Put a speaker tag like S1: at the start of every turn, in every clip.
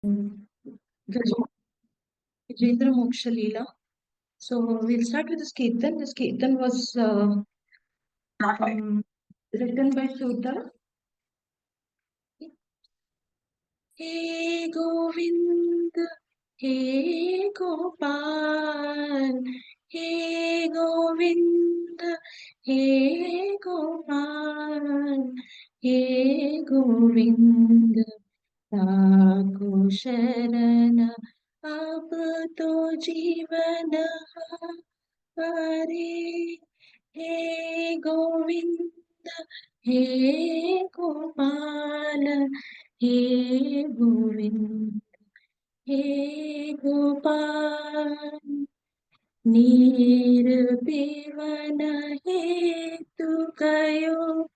S1: Gaj- Gajendra Moksha Leela. So we'll start with this Kirtan. This Kirtan was written by Sudha. He Govind, He Gopal, He Govind, He Gopal, He Govind. ताको शरण अब तो जीवन हरे हे गोविंद हे गोपाल हे गोविंद हे गोपाल निर्पीवन हेतु कयो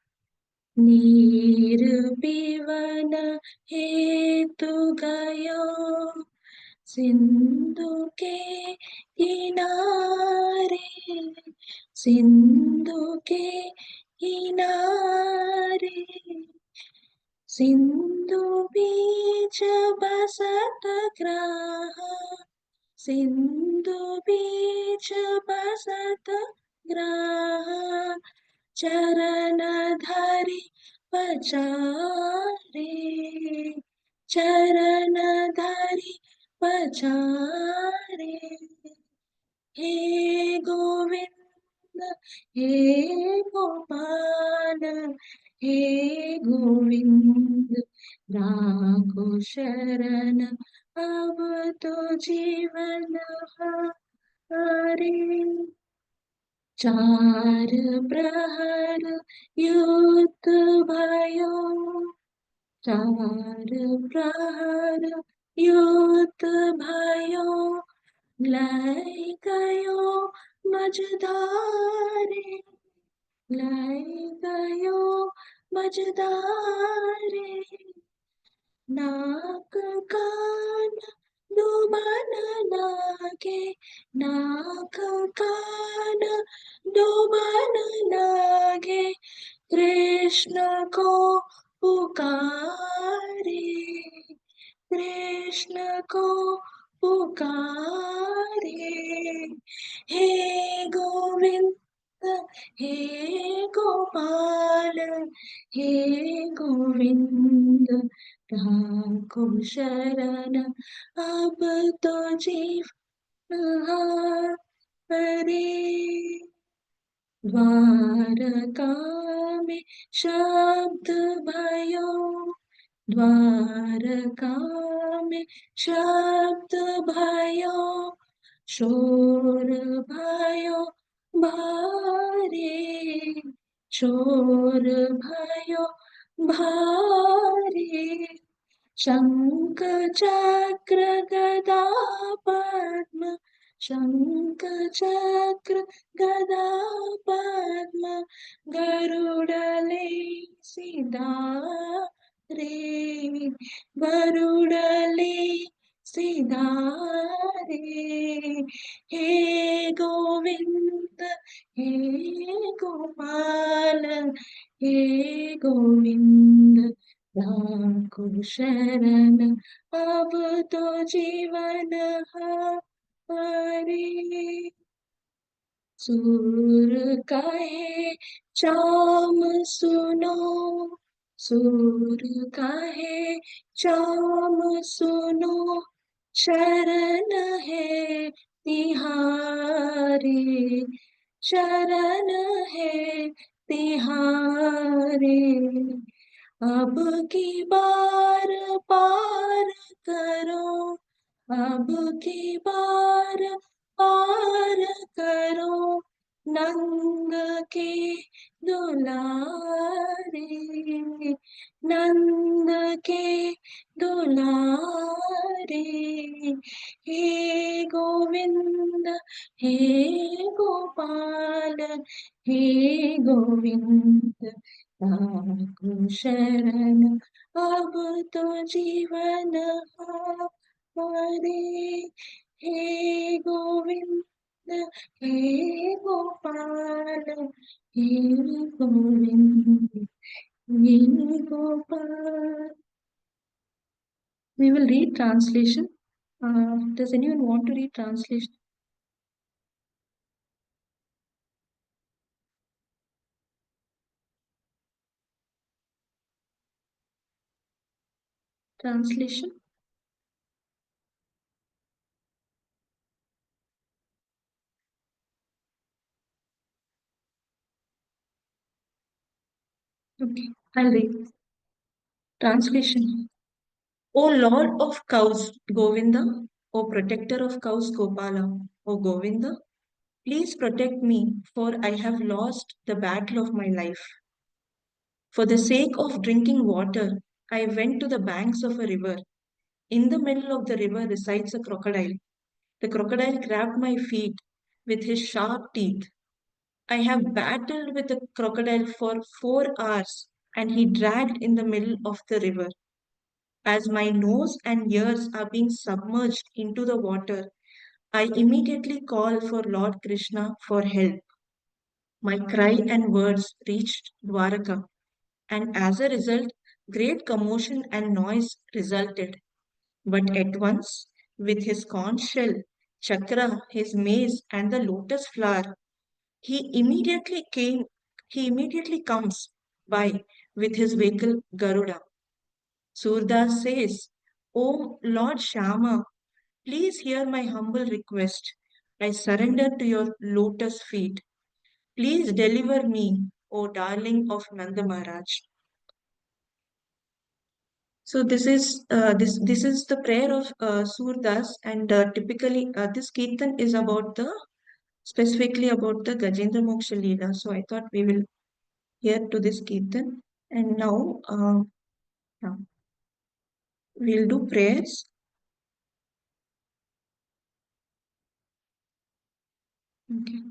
S1: निर्पीवन हेतु गयो सिंधु के किनारे सिंधु के किनारे सिंधु बीच बसत ग्राह सिंधु बीच बसत ग्राह चरण धरि पचारे चरण धरि पचारे हे गोविंद हे गोपाल हे गोविंद राखो शरण अब तो जीवन हरे चार प्रहर युद्ध भयो चार प्रहर युद्ध भयो लाई गयो मझधारे लाई गयो मझधारे नाक कान डूबन लागे नाक कान डूबन लागे कृष्ण को पुकारे कृष्ण को पुकारे हे गोविंद हे गोपाल हे गोविंद राखो शरण अब तो जीवन हरे द्वारका में शब्द भयो द्वारका में शब्द भयो शोर भयो भारे शोर भयो भारे शंख चक्र गदा पद्म शंख चक्र गदा पद्म गरुड़ले सिधारे गरुड़ले सिधारे हे गोविंद हे गोपाल हे गोविंद राखो शरण अब तो जीवन हरे सूर कहे चाम सुनो सूर कहे चाम सुनो शरण है तिहारे शरण है तिहारे अब की बार पार करो अब की बार पार करो नंद के दुलारे नंद के दुलारे हे गोविंद हे गोपाल हे गोविंद राखो शरण अब तो जीवन हरे हे गोविंद हे गोपाल हे गोविंद हे Gopal We will read translation. Does anyone want to read translation? Translation. Okay, I'll read. Translation. O Lord of cows, Govinda, O protector of cows, Gopala, O Govinda, please protect me, for I have lost the battle of my life. For the sake of drinking water, I went to the banks of a river. In the middle of the river resides a crocodile. The crocodile grabbed my feet with his sharp teeth. I have battled with the crocodile for 4 hours, and he dragged in the middle of the river. As my nose and ears are being submerged into the water, I immediately call for Lord Krishna for help. My cry and words reached Dwaraka, and as a result, great commotion and noise resulted. But at once, with his conch shell, chakra, his mace, and the lotus flower, he immediately came. He immediately comes by with his vehicle Garuda. Surdas says, "O Lord Shama, please hear my humble request. I surrender to your lotus feet. Please deliver me, O darling of Nanda Maharaj." So this is the prayer of Surdas, and typically this kirtan is about the specifically about the Gajendra Moksha Leela. So I thought we will hear to this kirtan, and now yeah, we'll do prayers. Okay.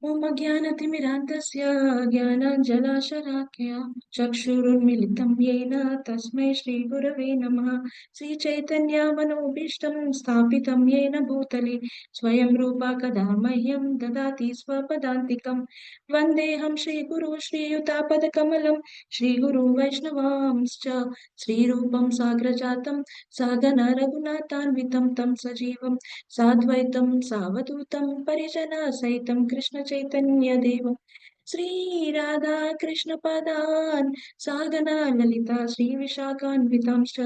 S1: ॐ अज्ञानतिमिरान्धस्य ज्ञानाञ्जलाशलाकया चक्षुरुन्मिलितं येन तस्मै श्रीगुरवे नमः। श्रीचैतन्यमनोभीष्टं स्थापितं येन भूतले स्वयं रूपा कदा मह्यं ददाति स्वपदान्तिकं। वन्देऽहं श्रीगुरु श्रीयुतापदकमलं श्रीगुरु वैष्णवांश्च श्रीरूपं साग्रजातं सहगण रघुनाथान्वितं तं सजीवं साद्वैतं सावधूतं परिजनसहितं कृष्णचैतन्यदेवं श्रीराधा कृष्णपदान् सागना ललिता श्रीविशाखान्वितांश्च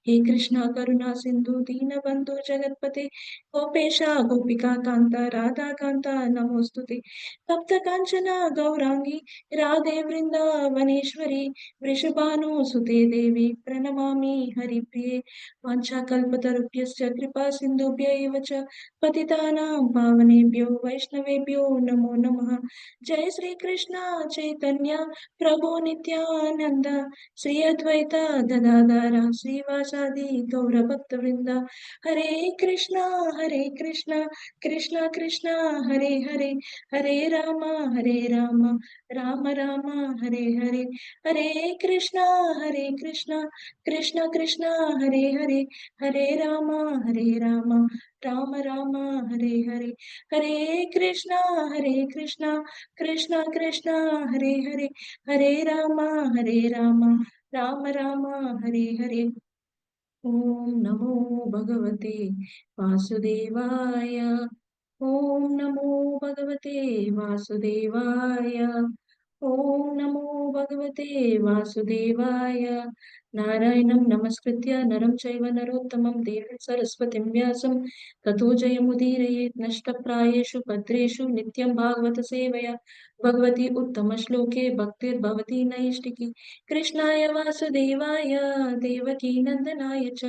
S1: हे कृष्ण करुणा सिन्धु दीनबन्धु जगत्पते गोपेश गोपिका कान्ता राधा कान्ता नमोऽस्तुते तप्त काञ्चना गौराङ्गी राधे वृन्दावनेश्वरी वृषभानुसुते देवी प्रणमामि हरिप्रिये वाञ्छाकल्पतरुभ्यश्च कृपा सिन्धुभ्य एव च पतितानां पावनेभ्यो वैष्णवेभ्यो नमो नमः। जय श्री कृष्ण चैतन्य प्रभु नित्यानंद श्री अद्वैत गदाधर श्रीवासादि गौरभक्तवृंद हरे कृष्णा कृष्णा कृष्णा हरे हरे हरे राम राम राम हरे हरे हरे कृष्णा कृष्णा कृष्णा हरे हरे राम राम राम हरे हरे हरे कृष्णा कृष्णा कृष्णा हरे हरे राम राम राम हरे हरे ओम नमो भगवते वासुदेवाय ओम नमो भगवते वासुदेवाय ओम नमो भगवते वासुदेवाय नारायणं नमस्कृत्य नरं चैव नरोत्तमं देवीं सरस्वतीं व्यासं ततो जयमुदीरयेत् नष्टप्रायेषु भद्रेषु नित्यं भागवत सेवया भगवती उत्तमश्लोके भक्तिर्भवती नैष्टिकी कृष्णाय वासुदेवाय देवकी नन्दनाय च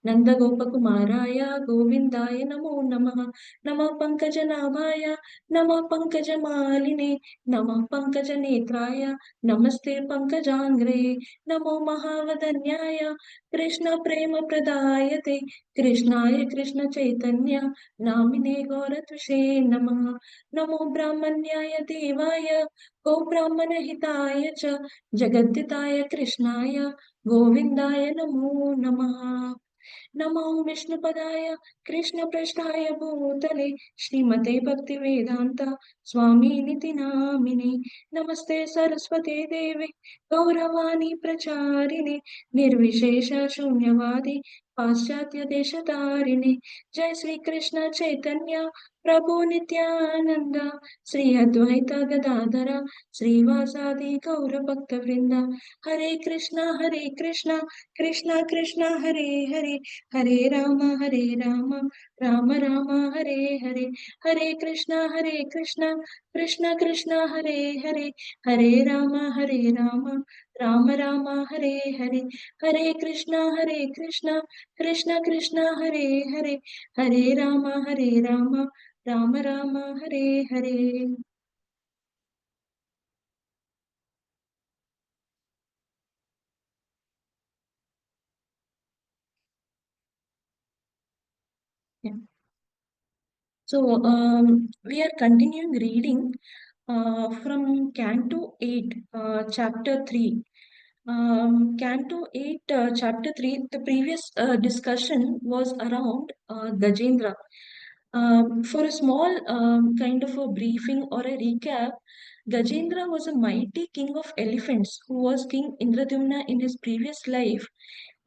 S1: नन्दगोपकुमाराय गोविन्दाय नमो नमः नमः पङ्कजनाभाय नमः पङ्कजमालिने नमः पङ्कजनेत्राय नमस्ते पङ्कजाङ्घ्रे नमो महावदन्याय कृष्णप्रेमप्रदायते कृष्णाय कृष्णचैतन्य नामिने गौरत्विषे नमः नमो ब्राह्मण्याय देवाय गोब्राह्मणहिताय च जगद्दिताय कृष्णाय गोविन्दाय नमो नमः नमो विष्णुपदाय कृष्णपृष्ठाय भूतले श्रीमते भक्तिवेदान्त स्वामिनिति नामिने। नमस्ते सरस्वते देवे गौरवाणी प्रचारिणे निर्विशेष शून्यवादी पाश्चात्य देशतारिणे। जय श्री कृष्ण चैतन्य प्रभु नित्यानंद श्री अद्वैत गदाधर श्रीवासादि गौर भक्त वृंद। हरे कृष्णा कृष्णा कृष्णा हरे हरे हरे राम राम राम हरे हरे। हरे कृष्णा कृष्णा कृष्णा हरे हरे हरे राम राम राम हरे हरे। हरे Krishna Krishna Krishna Hare Hare Hare Ram Ram Ram Hare Hare. Yeah. So we are continuing reading from Canto 8, Chapter 3. Canto 8, Chapter 3, the previous discussion was around Gajendra. For a small kind of a briefing or a recap, Gajendra was a mighty king of elephants who was King Indradyumna in his previous life.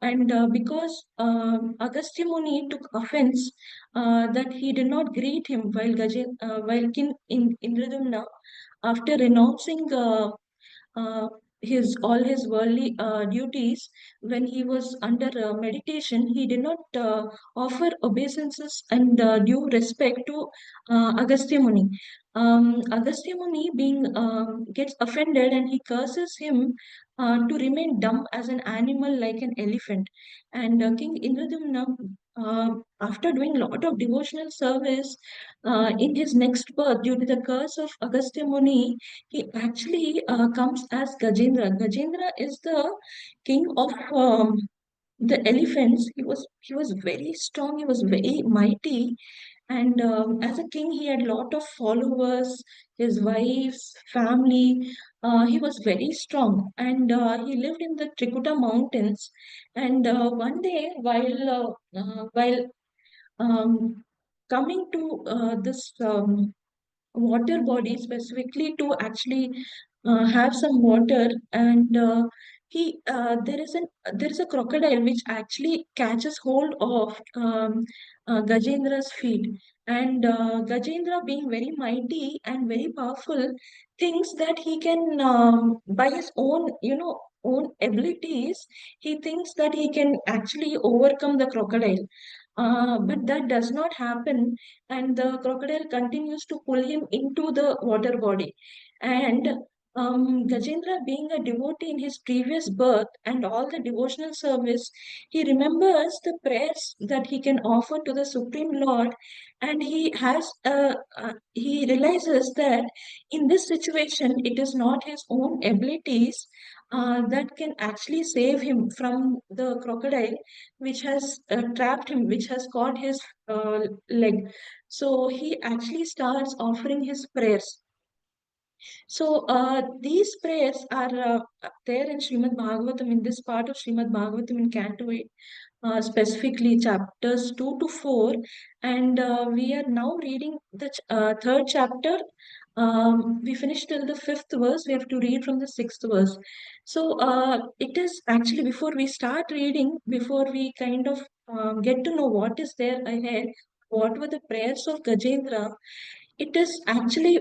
S1: And because Agastya Muni took offense that he did not greet him while King Indradyumna, after renouncing his all his worldly duties, when he was under meditation, he did not offer obeisances and due respect to Agastya Muni. Agastya Muni being gets offended and he curses him to remain dumb as an animal like an elephant. And King Indradyumna, after doing a lot of devotional service in his next birth, due to the curse of Agastya Muni, he actually comes as Gajendra. Gajendra is the king of the elephants. He was very strong. He was very mighty, and as a king, he had lot of followers, his wives, family. He was very strong, and he lived in the Trikuta mountains. And one day, while coming to this water body specifically to actually have some water, and he there is a crocodile which actually catches hold of Gajendra's feet. And Gajendra, being very mighty and very powerful, thinks that he can by his own own abilities, he thinks that he can actually overcome the crocodile. But that does not happen, and the crocodile continues to pull him into the water body. And Gajendra, being a devotee in his previous birth and all the devotional service, he remembers the prayers that he can offer to the Supreme Lord, and he realizes that in this situation, it is not his own abilities that can actually save him from the crocodile, which has trapped him, which has caught his leg. So he actually starts offering his prayers. So these prayers are there in Srimad Bhagavatam, in this part of Srimad Bhagavatam in Canto 8, specifically chapters 2 to 4. And we are now reading the third chapter. We finished till the fifth verse. We have to read from the sixth verse. So it is actually, before we start reading, before we kind of get to know what is there ahead, what were the prayers of Gajendra, it is actually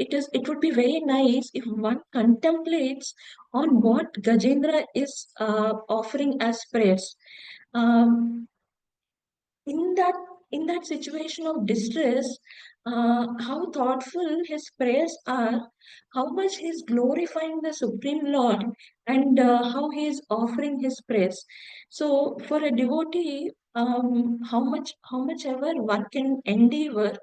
S1: it would be very nice if one contemplates on what Gajendra is offering as prayers. Um, in that in that situation of distress, how thoughtful his prayers are, how much he is glorifying the Supreme Lord, and how he is offering his prayers. So for a devotee, how much ever one can endeavor,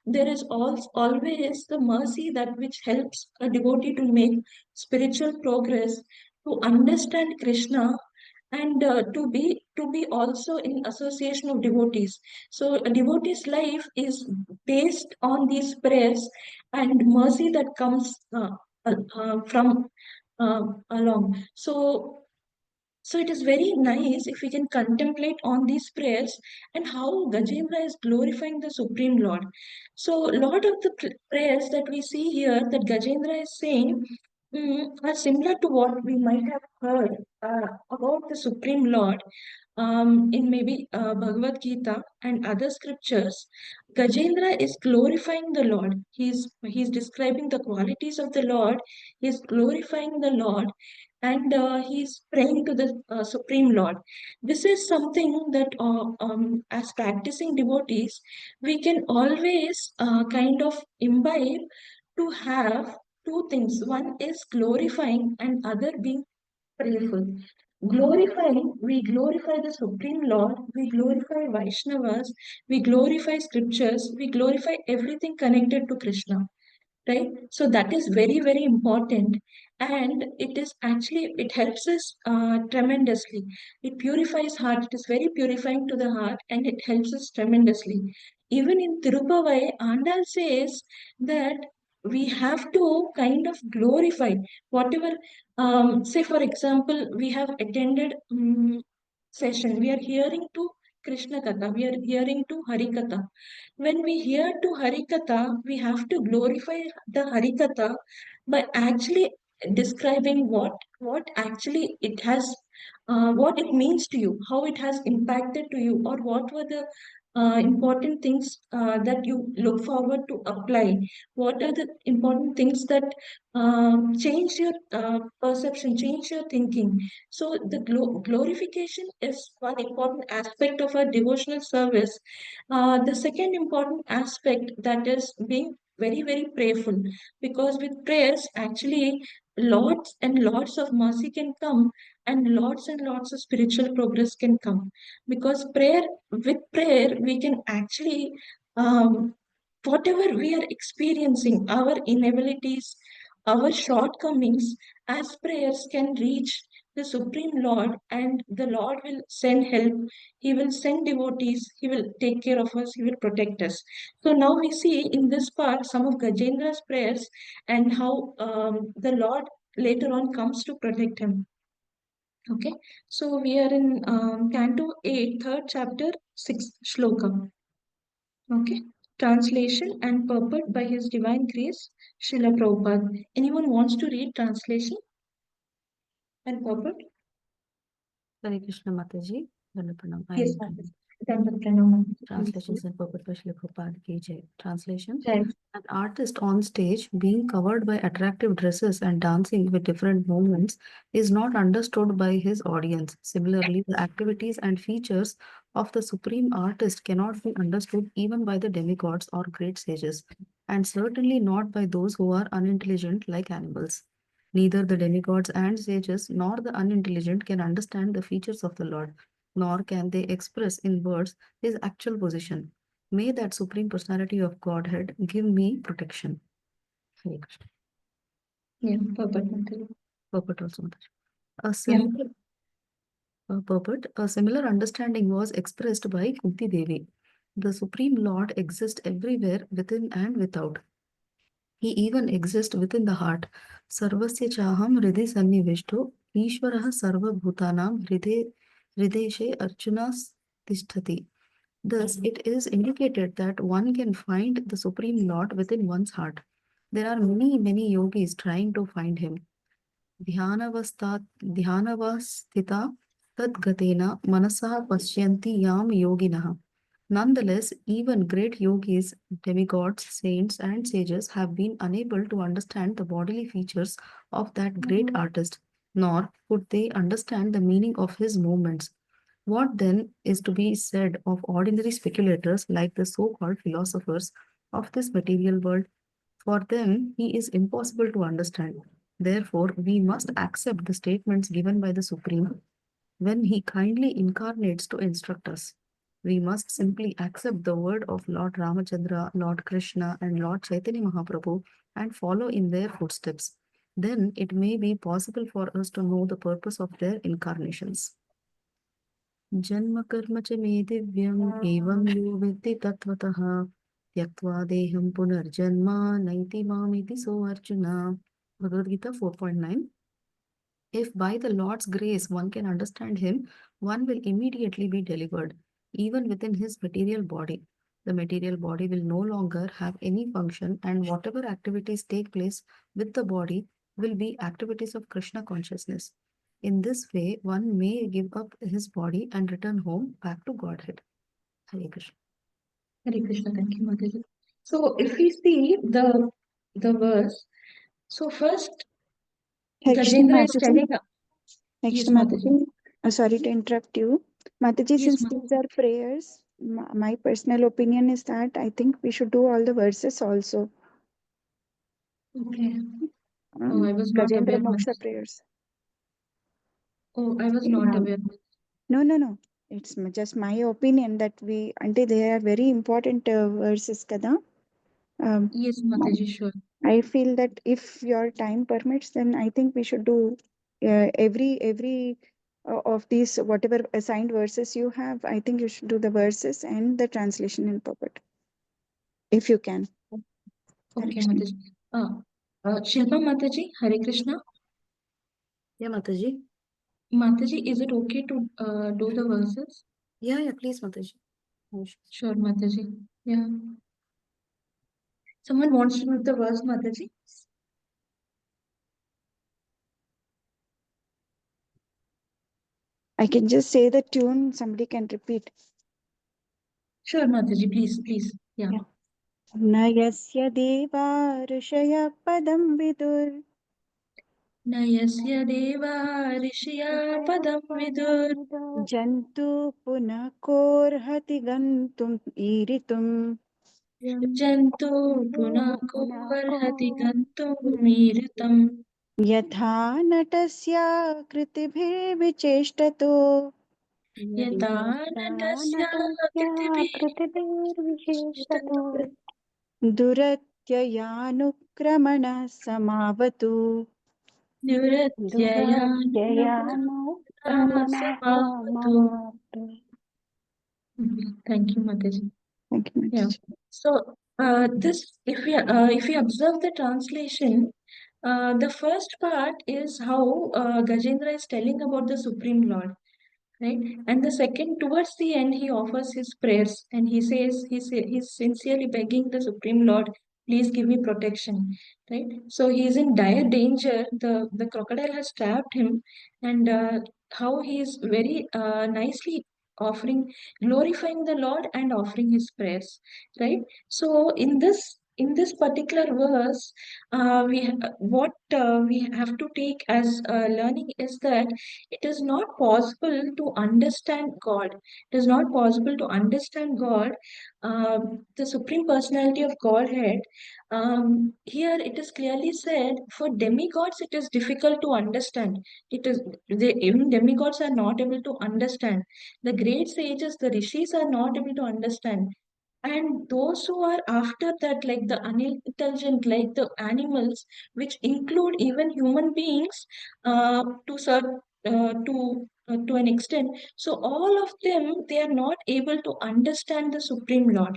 S1: there is always the mercy that which helps a devotee to make spiritual progress, to understand Krishna, and to be also in association of devotees. So a devotee's life is based on these prayers and mercy that comes from along. So So it is very nice if we can contemplate on these prayers and how Gajendra is glorifying the Supreme Lord. So a lot of the prayers that we see here that Gajendra is saying are similar to what we might have heard about the Supreme Lord in maybe Bhagavad Gita and other scriptures. Gajendra is glorifying the Lord. He's describing the qualities of the Lord. He's glorifying the Lord, and he's praying to the Supreme Lord. This is something that, as practicing devotees, we can always kind of imbibe to have two things. One is glorifying, and other being prayerful. Glorifying, we glorify the Supreme Lord, we glorify Vaishnavas, we glorify scriptures, we glorify everything connected to Krishna, right? So that is very, very important. And it is actually, it helps us tremendously. It purifies heart. It is very purifying to the heart, and it helps us tremendously. Even in Tirupavai, Andal says that we have to kind of glorify whatever, say for example, we have attended session, we are hearing to Krishna Katha, we are hearing to Hari Katha. When we hear to Harikatha, we have to glorify the Harikatha by actually describing what actually it has, what it means to you, how it has impacted to you, or what were the important things that you look forward to apply. What are the important things that change your perception, change your thinking. So the glorification is one important aspect of our devotional service. The second important aspect, that is being very, very prayerful, because with prayers, actually, lots and lots of mercy can come, and lots of spiritual progress can come. Because with prayer, we can actually, whatever we are experiencing, our inabilities, our shortcomings, as prayers can reach the Supreme Lord, and the Lord will send help. He will send devotees. He will take care of us. He will protect us. So now we see in this part some of Gajendra's prayers and how the Lord later on comes to protect him. Okay, so we are in Canto 8, third chapter, 6th shloka. Okay, translation and purport by His Divine Grace, Srila Prabhupada. Anyone wants to read translation and purport?
S2: Hare Krishna Mataji, Pranam.
S1: Yes, ma'am. Dandavat pranam.
S2: Translations and purport by Srila Prabhupada ki jai. Translation.
S1: Jai.
S2: An artist on stage being covered by attractive dresses and dancing with different movements is not understood by his audience. Similarly, the activities and features of the supreme artist cannot be understood even by the demigods or great sages, and certainly not by those who are unintelligent like animals. Neither the demigods and sages nor the unintelligent can understand the features of the Lord, nor can they express in words his actual position. May that Supreme Personality of Godhead give me protection. Hare Krishna.
S1: Yeah, purport. Mataji.
S2: Purport also. Mataji. A
S1: Yeah.
S2: similar purport, a similar understanding was expressed by Kunti Devi. The Supreme Lord exists everywhere, within and without. He even exists within the heart. Sarvasya chaham hriday sannivishto, Ishvarah sarva bhutanam hrideshe archuna tisthati. Thus, it is indicated that one can find the Supreme Lord within one's heart. There are many yogis trying to find him. Dhyanavastita tadgatena manasa paschyanti yam yoginah. Nonetheless, even great yogis, demigods, saints, and sages have been unable to understand the bodily features of that great artist, nor could they understand the meaning of his movements. What then is to be said of ordinary speculators like the so called philosophers of this material world? For them, he is impossible to understand. Therefore, we must accept the statements given by the Supreme when he kindly incarnates to instruct us. We must simply accept the word of Lord Ramachandra, Lord Krishna, and Lord Chaitanya Mahaprabhu and follow in their footsteps. Then it may be possible for us to know the purpose of their incarnations. जन्म कर्म च मे दिव्यम् एवं यो वेत्ति तत्त्वतः त्यक्त्वा देहं पुनर्जन्म नैति मामिति सो Arjun. Bhagavad Gita 4.9. If by the Lord's grace one can understand him, one will immediately be delivered, even within his material body. The material body will no longer have any function, and whatever activities take place with the body will be activities of Krishna consciousness. In this way, one may give up his body and return home back to Godhead. Hare Krishna.
S1: Hare Krishna, thank you, Mataji. So if we see the verse, so first
S3: Krishna
S1: Gajendra is
S3: Mataji.
S1: telling,
S3: Next,
S1: yes, Mataji,
S3: Mataji. Sorry to interrupt you. Mataji,
S1: yes,
S3: since these are prayers, my personal opinion is that I think we should do all the verses also.
S1: okay. Oh, I was not
S3: Gajendra
S1: aware,
S3: Moksha
S1: Mataji.
S3: prayers.
S1: Oh, I was not
S3: Um,
S1: aware.
S3: no, no, no. It's just my opinion that until they are very important verses, kada. Um,
S1: Yes, Mataji, sure.
S3: I feel that if your time permits, then I think we should do every of these whatever assigned verses you have. I think you should do the verses and the translation in puppet if you can. Hare
S1: Okay,
S3: Krishna.
S1: Mataji. Shilpa Mataji, Hare Krishna.
S2: Yeah, Mataji.
S1: Mataji, is it okay to do the verses?
S2: Yeah, please, Mataji. No issues.
S1: Sure, Mataji. Yeah. Someone wants to do the verse, Mataji?
S3: I can just say the tune. Somebody can repeat.
S1: Sure, Mataji, please, please. Yeah.
S3: Yeah. न यस्य देवा ऋषयः पदं विदुर्
S1: न यस्य देवा ऋषया पदं विदुर्
S3: जन्तु पुनः कोऽर्हति गन्तुम् ईरितुम्
S1: जन्तु पुनः कोऽर्हति गन्तुमीरितम्
S3: यथा नटस्याकृतिभिर्विचेष्टतो
S1: यथा नटस्य
S3: कृतिभिर्विचेष्टतो
S1: कृतिभिः
S3: दुरत्ययानुक्रमणः समावतु दुरत्ययानुक्रमणः
S1: समावतु.
S3: समावतु.
S1: Thank you, Mataji.
S3: Thank you,
S1: Yeah.
S3: Mataji.
S1: So this, if we observe the translation, the first part is how Gajendra is telling about the Supreme Lord, right? And the second, towards the end, he offers his prayers and he says he's sincerely begging the Supreme Lord, please give me protection, right? So he is in dire danger. The crocodile has trapped him, and how he is very nicely offering, glorifying the Lord and offering his prayers, right? So in this particular verse, what we have to take as learning is that it is not possible to understand God. It is not possible to understand God, the Supreme Personality of Godhead. Here it is clearly said for demigods it is difficult to understand. Even demigods are not able to understand. The great sages, the rishis are not able to understand. And those who are after that, like the unintelligent, like the animals, which include even human beings, to an extent. So all of them, they are not able to understand the Supreme Lord.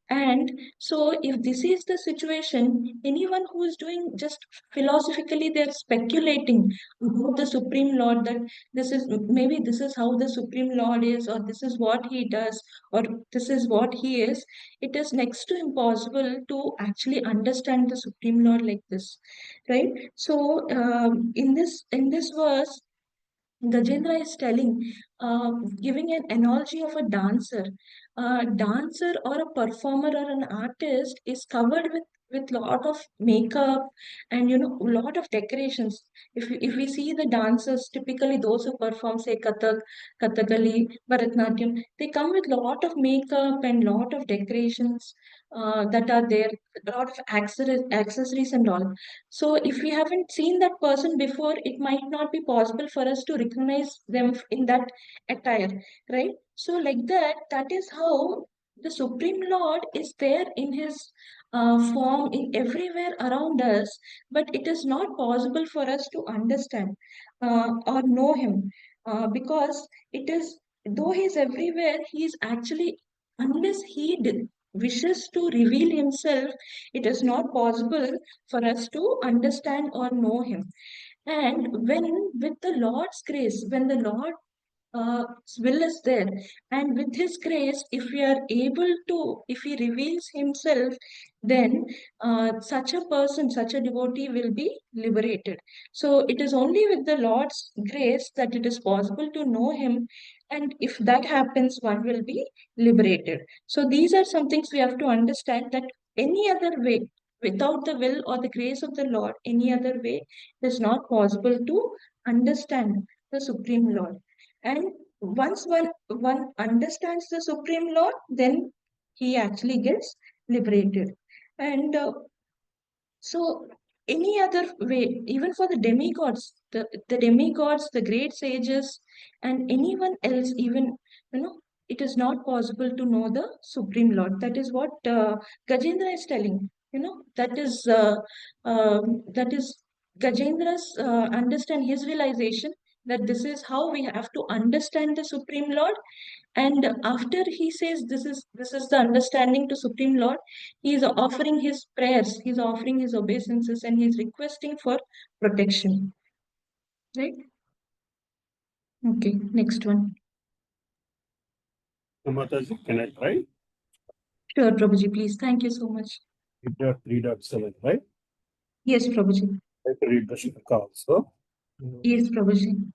S1: And so, if this is the situation, anyone who is doing just philosophically, they're speculating about the Supreme Lord, that this is how the Supreme Lord is, or this is what he does, or this is what he is. It is next to impossible to actually understand the Supreme Lord like this, right? So, in this verse, Gajendra is giving an analogy of a dancer. A dancer or a performer or an artist is covered with lot of makeup and lot of decorations. If we see the dancers, typically those who perform say Kathak, Kathakali, Bharatnatyam, they come with lot of makeup and lot of decorations that are there, a lot of accessories and all. So if we haven't seen that person before, it might not be possible for us to recognize them in that attire, right? So like that, that is how the Supreme Lord is there in his form in everywhere around us, but it is not possible for us to understand or know him because it is, though he is everywhere, he is actually, unless wishes to reveal himself, it is not possible for us to understand or know him. And when with the Lord's grace, when the Lord will is there, and with His grace, if we are able to, if He reveals Himself, then such a person, such a devotee will be liberated. So it is only with the Lord's grace that it is possible to know Him, and if that happens, one will be liberated. So these are some things we have to understand, that any other way, without the will or the grace of the Lord, any other way is not possible to understand the Supreme Lord. And once one understands the Supreme Lord, then he actually gets liberated. And so any other way, even for the demigods, the demigods, the great sages, and anyone else, even, it is not possible to know the Supreme Lord. That is what Gajendra is telling. That is Gajendra's understand his realization, that this is how we have to understand the Supreme Lord. And after he says this is the understanding to Supreme Lord, he is offering his prayers, he's offering his obeisances, and he's requesting for protection. Right? Okay, next one.
S4: Mataji, can I try?
S1: Sure, Prabhuji, please. Thank you so much.
S4: 3.7, right?
S1: Yes, Prabhuji.
S4: I can read the shloka also.
S1: Yes, Prabhuji.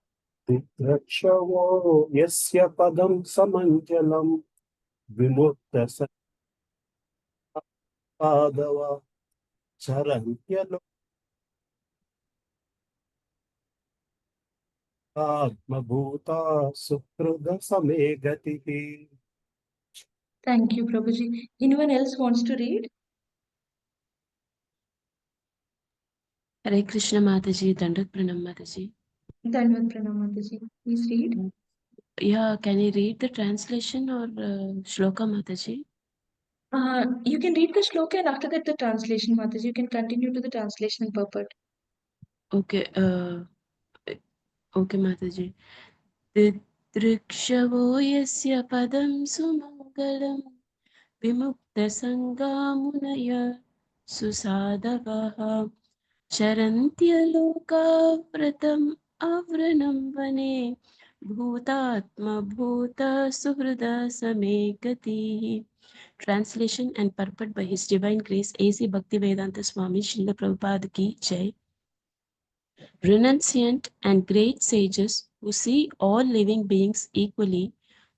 S4: Rakshavo yasya padam samanjalam vimukta sadava charantyalo atmabhuta sukrada samegatihi.
S1: Thank you, Prabhuji. Anyone else wants to read?
S5: Hare Krishna Mataji, Dandat Pranam Mataji.
S1: Dhanavad Pranam Mataji. Please read.
S5: Yeah, can you read the translation or shloka Mataji?
S1: You can read the shloka, and after that the translation, Mataji. You can continue to the translation and purport.
S5: Okay, okay Mataji. Dridrikshavo yasya padam sumangalam vimuktasangamunaya susadavaha charantyalokavrtam avranam vane bhutatma bhuta suhrada samekati. Translation and purport by His Divine Grace A.C. Bhaktivedanta Swami Srila Prabhupada Ki Jai. Renunciant and great sages who see all living beings equally,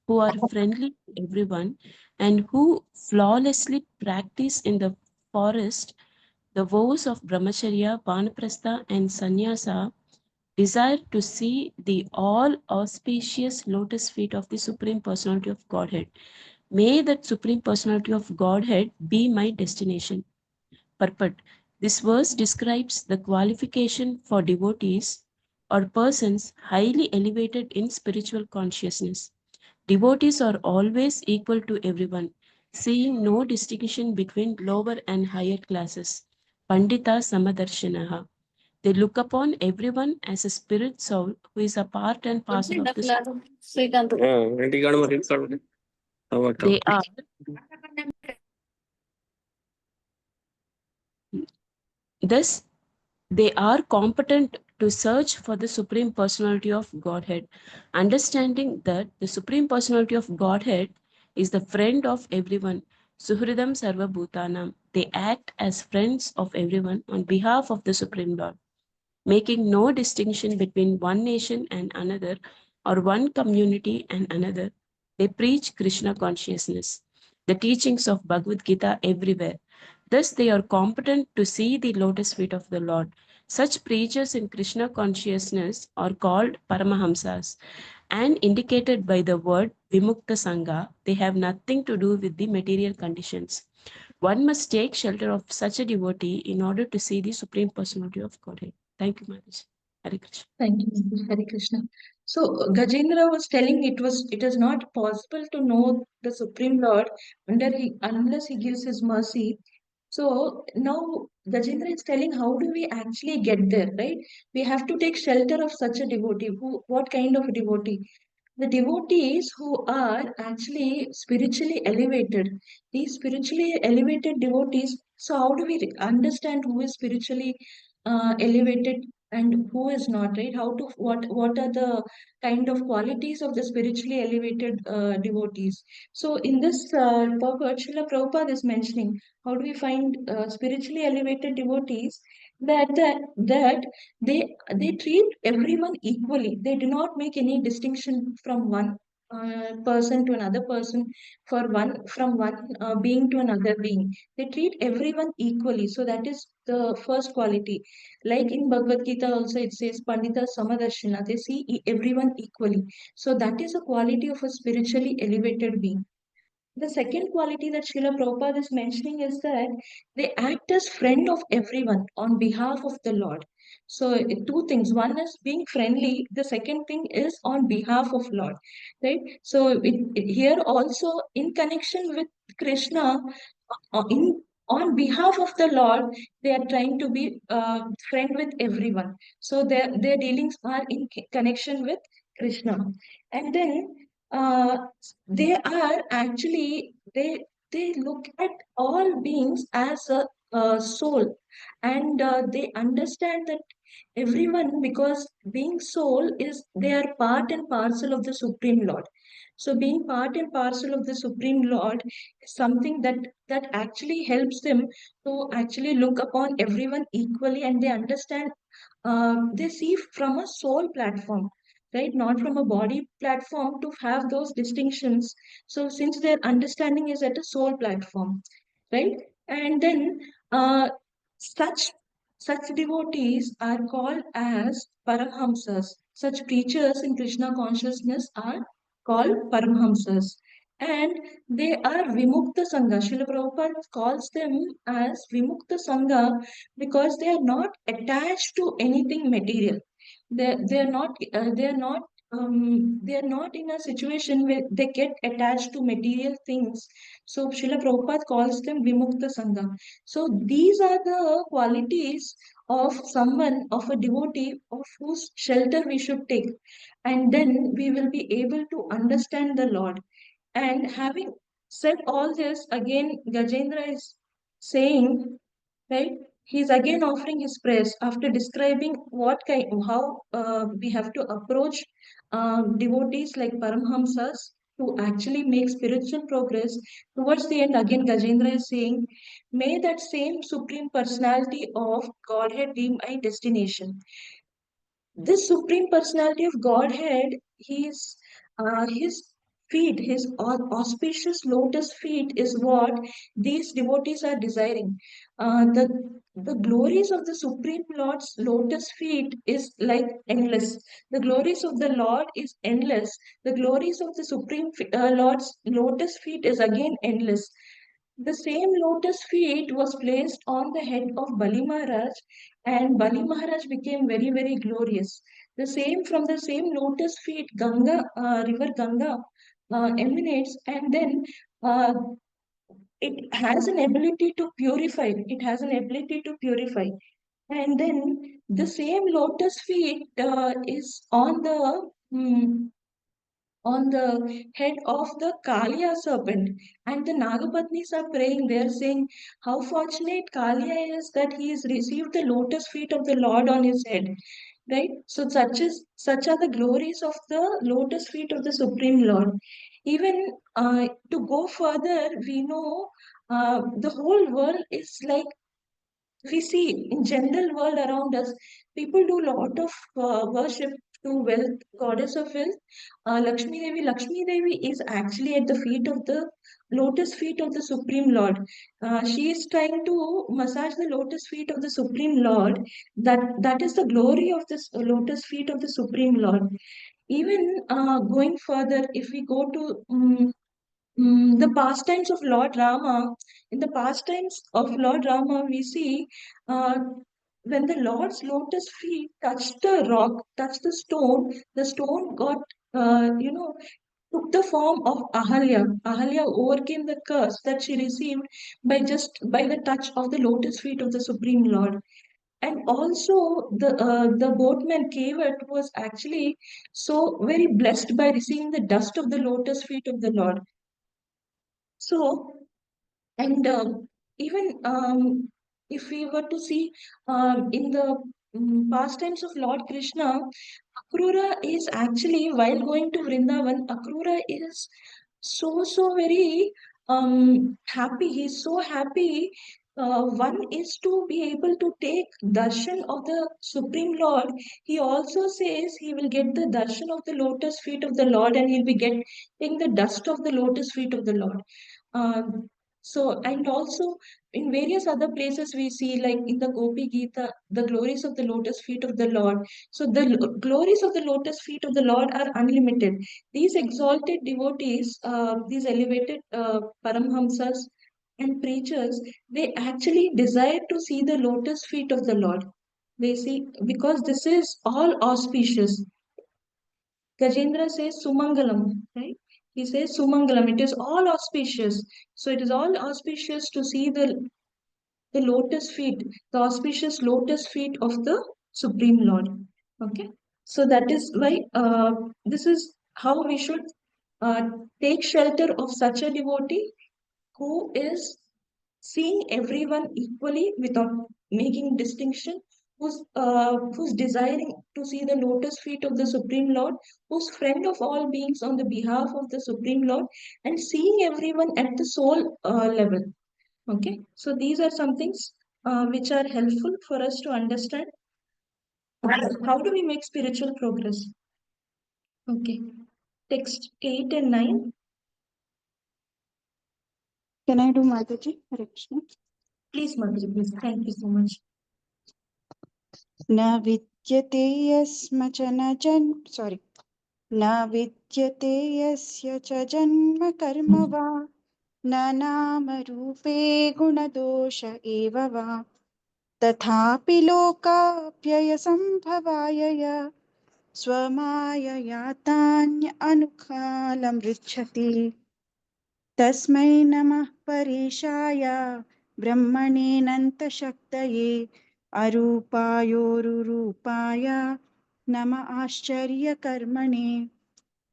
S5: who are friendly to everyone, and who flawlessly practice in the forest the vows of Brahmacharya, Vanaprastha, and Sannyasa, desire to see the all auspicious lotus feet of the Supreme Personality of Godhead. May that Supreme Personality of Godhead be my destination. Purport. This verse describes the qualification for devotees or persons highly elevated in spiritual consciousness. Devotees are always equal to everyone, seeing no distinction between lower and higher classes. Pandita Samadarshanaha. They look upon everyone as a spirit soul who is a part and parcel of the soul. They are thus they are competent to search for the Supreme Personality of Godhead, understanding that the Supreme Personality of Godhead is the friend of everyone. Suhridam Sarva Bhutanam. They act as friends of everyone on behalf of the Supreme Lord, making no distinction between one nation and another or one community and another. They preach Krishna consciousness, the teachings of Bhagavad Gita everywhere. Thus, they are competent to see the lotus feet of the Lord. Such preachers in Krishna consciousness are called Paramahamsas and indicated by the word Vimukta Sangha. They have nothing to do with the material conditions. One must take shelter of such a devotee in order to see the Supreme Personality of Godhead. Thank you, Mataji. Hare Krishna.
S1: Thank you, Mataji. Hare Krishna. So Gajendra was telling it is not possible to know the Supreme Lord unless he gives his mercy. So now Gajendra is telling how do we actually get there, right? We have to take shelter of such a devotee. What kind of a devotee? The devotees who are actually spiritually elevated. These spiritually elevated devotees. So how do we understand who is spiritually elevated? and who is not, right? What are the kind of qualities of the spiritually elevated devotees? So in this purport, Srila Prabhupada is mentioning how do we find spiritually elevated devotees, that they treat everyone equally. They do not make any distinction from one person to another person, from one being to another being. They treat everyone equally. So that is the first quality. Like in Bhagavad Gita also it says Pandita Samadarshina, they see everyone equally. So that is a quality of a spiritually elevated being. The second quality that Srila Prabhupada is mentioning is that they act as friend of everyone on behalf of the Lord. So two things. One is being friendly. The second thing is on behalf of Lord, right? So here also in connection with Krishna, in on behalf of the Lord, they are trying to be friend with everyone. So their dealings are in connection with Krishna, and then uh, they are actually they look at all beings as a soul, and they understand that everyone, because being soul is they are part and parcel of the Supreme Lord. So being part and parcel of the Supreme Lord is something that actually helps them to actually look upon everyone equally, and they understand, they see from a soul platform, right? Not from a body platform to have those distinctions. So since their understanding is at a soul platform, right? And then such such devotees are called as Paramhamsas. Such preachers in Krishna consciousness are called Paramhamsas. And they are Vimukta Sangha. Srila Prabhupada calls them as Vimukta Sangha because they are not attached to anything material. They are not in a situation where they get attached to material things. So Srila Prabhupada calls them Vimukta Sangha. So these are the qualities of someone, of a devotee, of whose shelter we should take. And then we will be able to understand the Lord. And having said all this, again, Gajendra is saying, right? He's again offering his prayers after describing how we have to approach devotees like Paramhamsas to actually make spiritual progress. Towards the end, again, Gajendra is saying, may that same supreme personality of Godhead be my destination. This supreme personality of Godhead, his feet, his auspicious lotus feet is what these devotees are desiring. The glories of the Supreme Lord's lotus feet is like endless. The glories of the Lord is endless. The glories of the Supreme Lord's lotus feet is again endless. The same lotus feet was placed on the head of Bali Maharaj, and Bali Maharaj became very, very glorious. From the same lotus feet, river Ganga emanates, and then uh, it has an ability to purify. It has an ability to purify. And then the same lotus feet is on the head of the Kalia serpent. And the Nagapatnis are praying, they are saying, how fortunate Kalia is that he has received the lotus feet of the Lord on his head. Right? So such are the glories of the lotus feet of the Supreme Lord. Even to go further, we know the whole world is like, we see in general world around us, people do lot of worship to wealth, goddess of wealth, Lakshmi Devi is actually at the feet of the lotus feet of the Supreme Lord. She is trying to massage the lotus feet of the Supreme Lord. That is the glory of this lotus feet of the Supreme Lord. Even going further, if we go to the pastimes of Lord Rama, in the pastimes of Lord Rama, we see uh, when the Lord's lotus feet touched the rock, touched the stone got, took the form of Ahalya. Ahalya overcame the curse that she received by the touch of the lotus feet of the Supreme Lord. And also the boatman Kevat was actually so very blessed by receiving the dust of the lotus feet of the Lord. So, and even if we were to see in the pastimes of Lord Krishna, Akrura is actually, while going to Vrindavan, Akrura is so very happy. He's so happy. One is to be able to take darshan of the Supreme Lord. He also says he will get the darshan of the lotus feet of the Lord, and he'll be getting the dust of the lotus feet of the Lord. And also in various other places we see, like in the Gopi Gita, the glories of the lotus feet of the Lord. So the glories of the lotus feet of the Lord are unlimited. These exalted devotees, these elevated Paramhamsas and preachers, they actually desire to see the lotus feet of the Lord. They see, because this is all auspicious. Gajendra says Sumangalam, right? He says Sumangalam. It is all auspicious. So it is all auspicious to see the lotus feet, the auspicious lotus feet of the Supreme Lord. Okay. So that is why this is how we should uh, take shelter of such a devotee who is seeing everyone equally without making distinction, who's desiring to see the lotus feet of the Supreme Lord, who's friend of all beings on the behalf of the Supreme Lord, and seeing everyone at the soul level. Okay, so these are some things which are helpful for us to understand how do we make spiritual progress. Okay, text 8 and 9.
S3: Can I do Mataji? Hare Krishna.
S1: Please, Mataji, please. Thank you so much.
S3: न विद्यते यस्मचन sorry न विद्यते यस्य च जन्म कर्म वा न नामरूपे गुणदोष एव वा तथापि लोकाप्ययसम्भवाय स्वमायया तान्य अनुकालं पृच्छति तस्मै नमः परेशाय ब्रह्मणेऽनन्तशक्तये अरूपायोरुरूपाय नमः आश्चर्यकर्मणे.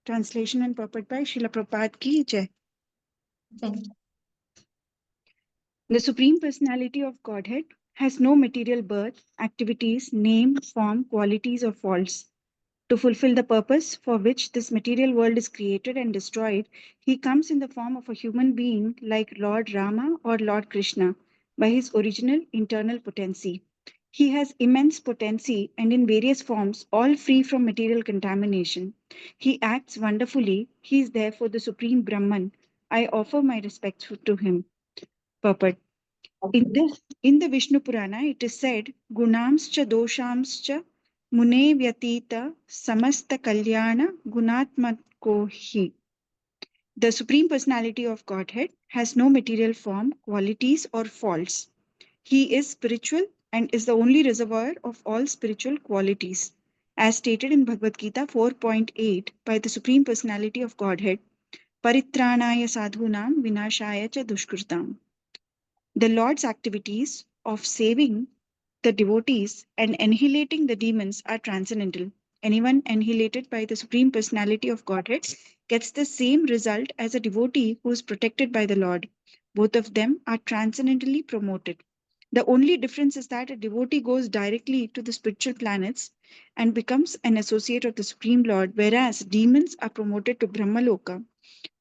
S3: Translation and purport by Srila Prabhupada ki jai.
S1: Thank you.
S3: The Supreme Personality of Godhead has no material birth, activities, name, form, qualities, or faults. To fulfill the purpose for which this material world is created and destroyed, he comes in the form of a human being like Lord Rama or Lord Krishna by his original internal potency. He has immense potency and in various forms, all free from material contamination. He acts wonderfully. He is therefore the Supreme Brahman. I offer my respects to him. Purport. In the Vishnu Purana, it is said, Gunamscha doshamscha mune vyatita samasta kalyana gunatmako hi. The Supreme Personality of Godhead has no material form, qualities, or faults. He is spiritual and is the only reservoir of all spiritual qualities. As stated in Bhagavad Gita 4.8 by the Supreme Personality of Godhead, Paritranaya sadhunam vinashaya cha dushkritam. The Lord's activities of saving the devotees and annihilating the demons are transcendental. Anyone annihilated by the Supreme Personality of Godhead gets the same result as a devotee who is protected by the Lord. Both of them are transcendentally promoted. The only difference is that a devotee goes directly to the spiritual planets and becomes an associate of the Supreme Lord, whereas demons are promoted to Brahmaloka,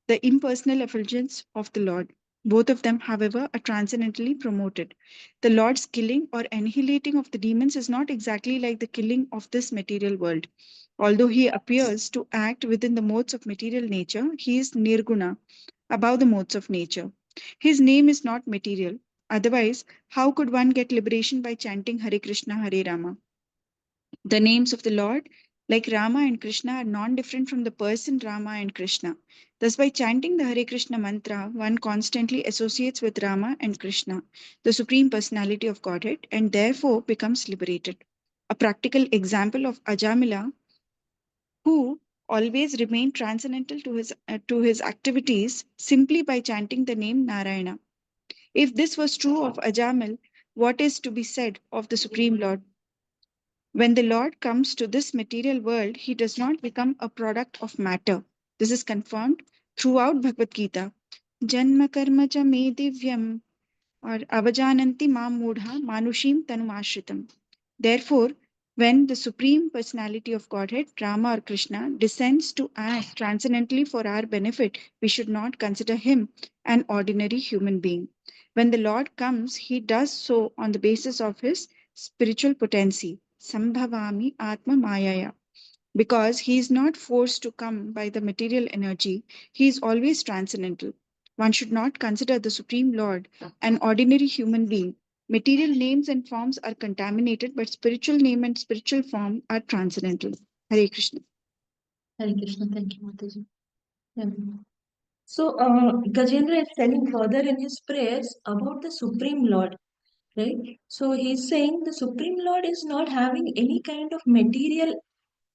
S3: the impersonal effulgence of the Lord. Both of them, however, are transcendentally promoted. The Lord's killing or annihilating of the demons is not exactly like the killing of this material world. Although he appears to act within the modes of material nature, he is nirguna, above the modes of nature. His name is not material. Otherwise, how could one get liberation by chanting Hare Krishna, Hare Rama? The names of the Lord, like Rama and Krishna, are non-different from the person Rama and Krishna. Thus, by chanting the Hare Krishna mantra, one constantly associates with Rama and Krishna, the Supreme Personality of Godhead, and therefore becomes liberated. A practical example of Ajamila, who always remained transcendental to his activities simply by chanting the name Narayana. If this was true of Ajamil, what is to be said of the Supreme Lord? When the Lord comes to this material world, he does not become a product of matter. This is confirmed throughout Bhagavad Gita. Janma karma cha me divyam or avajananti mam mudha manushim tanumashritam. Therefore, When the Supreme Personality of Godhead, Rama or Krishna, descends to act transcendently for our benefit, we should not consider him an ordinary human being. When the Lord comes, he does so on the basis of his spiritual potency, Sambhavami Atma Mayaya. Because he is not forced to come by the material energy, he is always transcendental. One should not consider the Supreme Lord an ordinary human being. Material names and forms are contaminated, but spiritual name and spiritual form are transcendental. Hare Krishna.
S1: Hare Krishna. Thank you, Mataji. Yeah. So, Gajendra is telling further in his prayers about the Supreme Lord, right? So, he's saying the Supreme Lord is not having any kind of material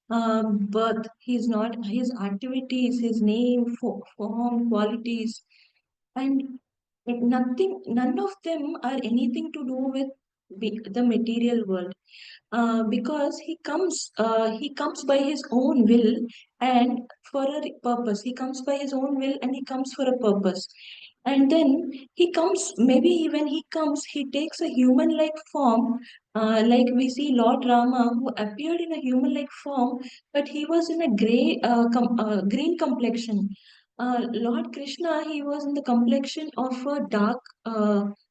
S1: birth. He's not, his activities, his name, form, qualities, and nothing, none of them are anything to do with the material world. Because he comes by his own will and for a purpose. He comes by his own will and he comes for a purpose. And then he comes, maybe when he comes, he takes a human like form, like we see Lord Rama, who appeared in a human like form, but he was in a green complexion. Lord Krishna, he was in the complexion of a dark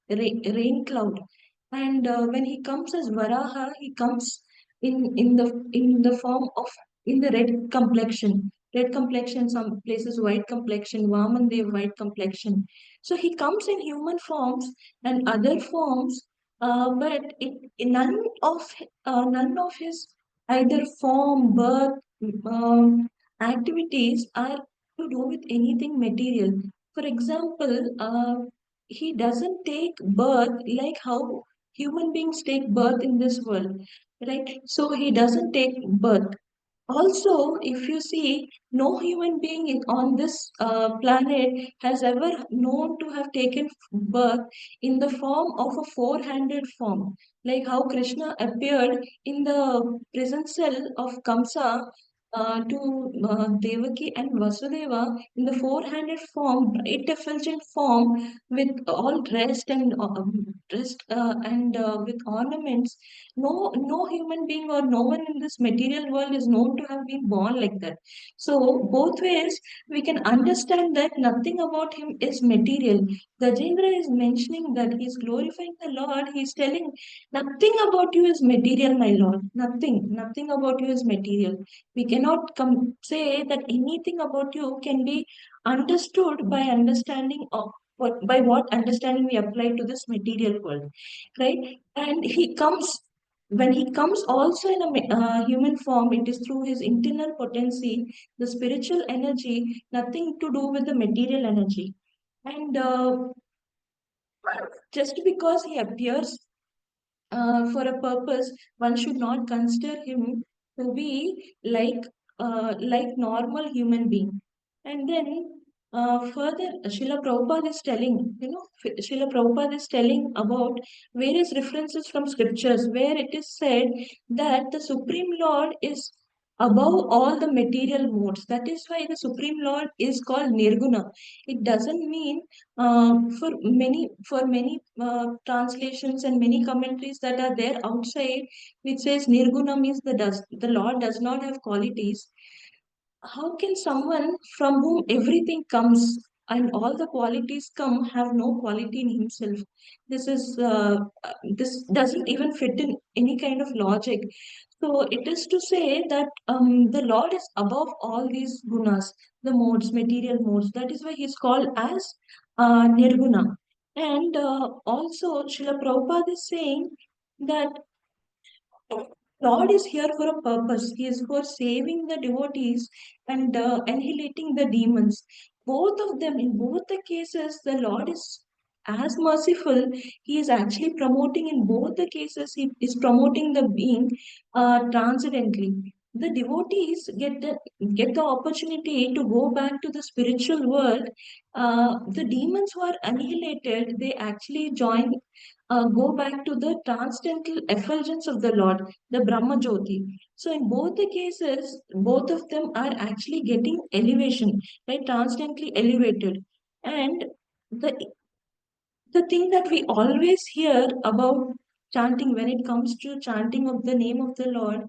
S1: rain cloud. And when he comes as Varaha, he comes in the form of in the red complexion. Red complexion, some places white complexion, Vaman Dev white complexion. So he comes in human forms and other forms, but none of his either form, birth, activities are to do with anything material. For example, he doesn't take birth like how human beings take birth in this world, right? So he doesn't take birth. Also, if you see, no human being on this planet has ever known to have taken birth in the form of a four-handed form, like how Krishna appeared in the prison cell of Kamsa to Devaki and Vasudeva in the four-handed form, bright effulgent form with all dressed and with ornaments. No human being or no one in this material world is known to have been born like that. So both ways we can understand that nothing about him is material. Gajendra is mentioning that he's glorifying the Lord. He's telling nothing about you is material, my Lord. Nothing about you is material. We cannot say that anything about you can be understood by understanding of by what understanding we apply to this material world, right? And he comes when he comes also in a human form, it is through his internal potency, the spiritual energy, nothing to do with the material energy. And just because he appears for a purpose, one should not consider him to be like normal human being. And then further, Srila Prabhupada is telling, Srila Prabhupada is telling about various references from scriptures where it is said that the Supreme Lord is above all the material modes. That is why the Supreme Lord is called Nirguna. It doesn't mean for many translations and many commentaries that are there outside, which says Nirguna means the Lord does not have qualities. How can someone from whom everything comes and all the qualities come have no quality in himself? This doesn't even fit in any kind of logic. So it is to say that the Lord is above all these gunas, the modes, material modes. That is why he is called as Nirguna. And also, Srila Prabhupada is saying that Lord is here for a purpose. He is for saving the devotees and annihilating the demons. Both of them, in both the cases, the Lord is as merciful. He is actually promoting in both the cases. He is promoting the being transcendently. The devotees get the opportunity to go back to the spiritual world. The demons who are annihilated, they actually go back to the transcendental effulgence of the Lord, the Brahma Jyoti. So in both the cases, both of them are actually getting elevation, right? Transcendently elevated. And the the thing that we always hear about chanting, when it comes to chanting of the name of the Lord,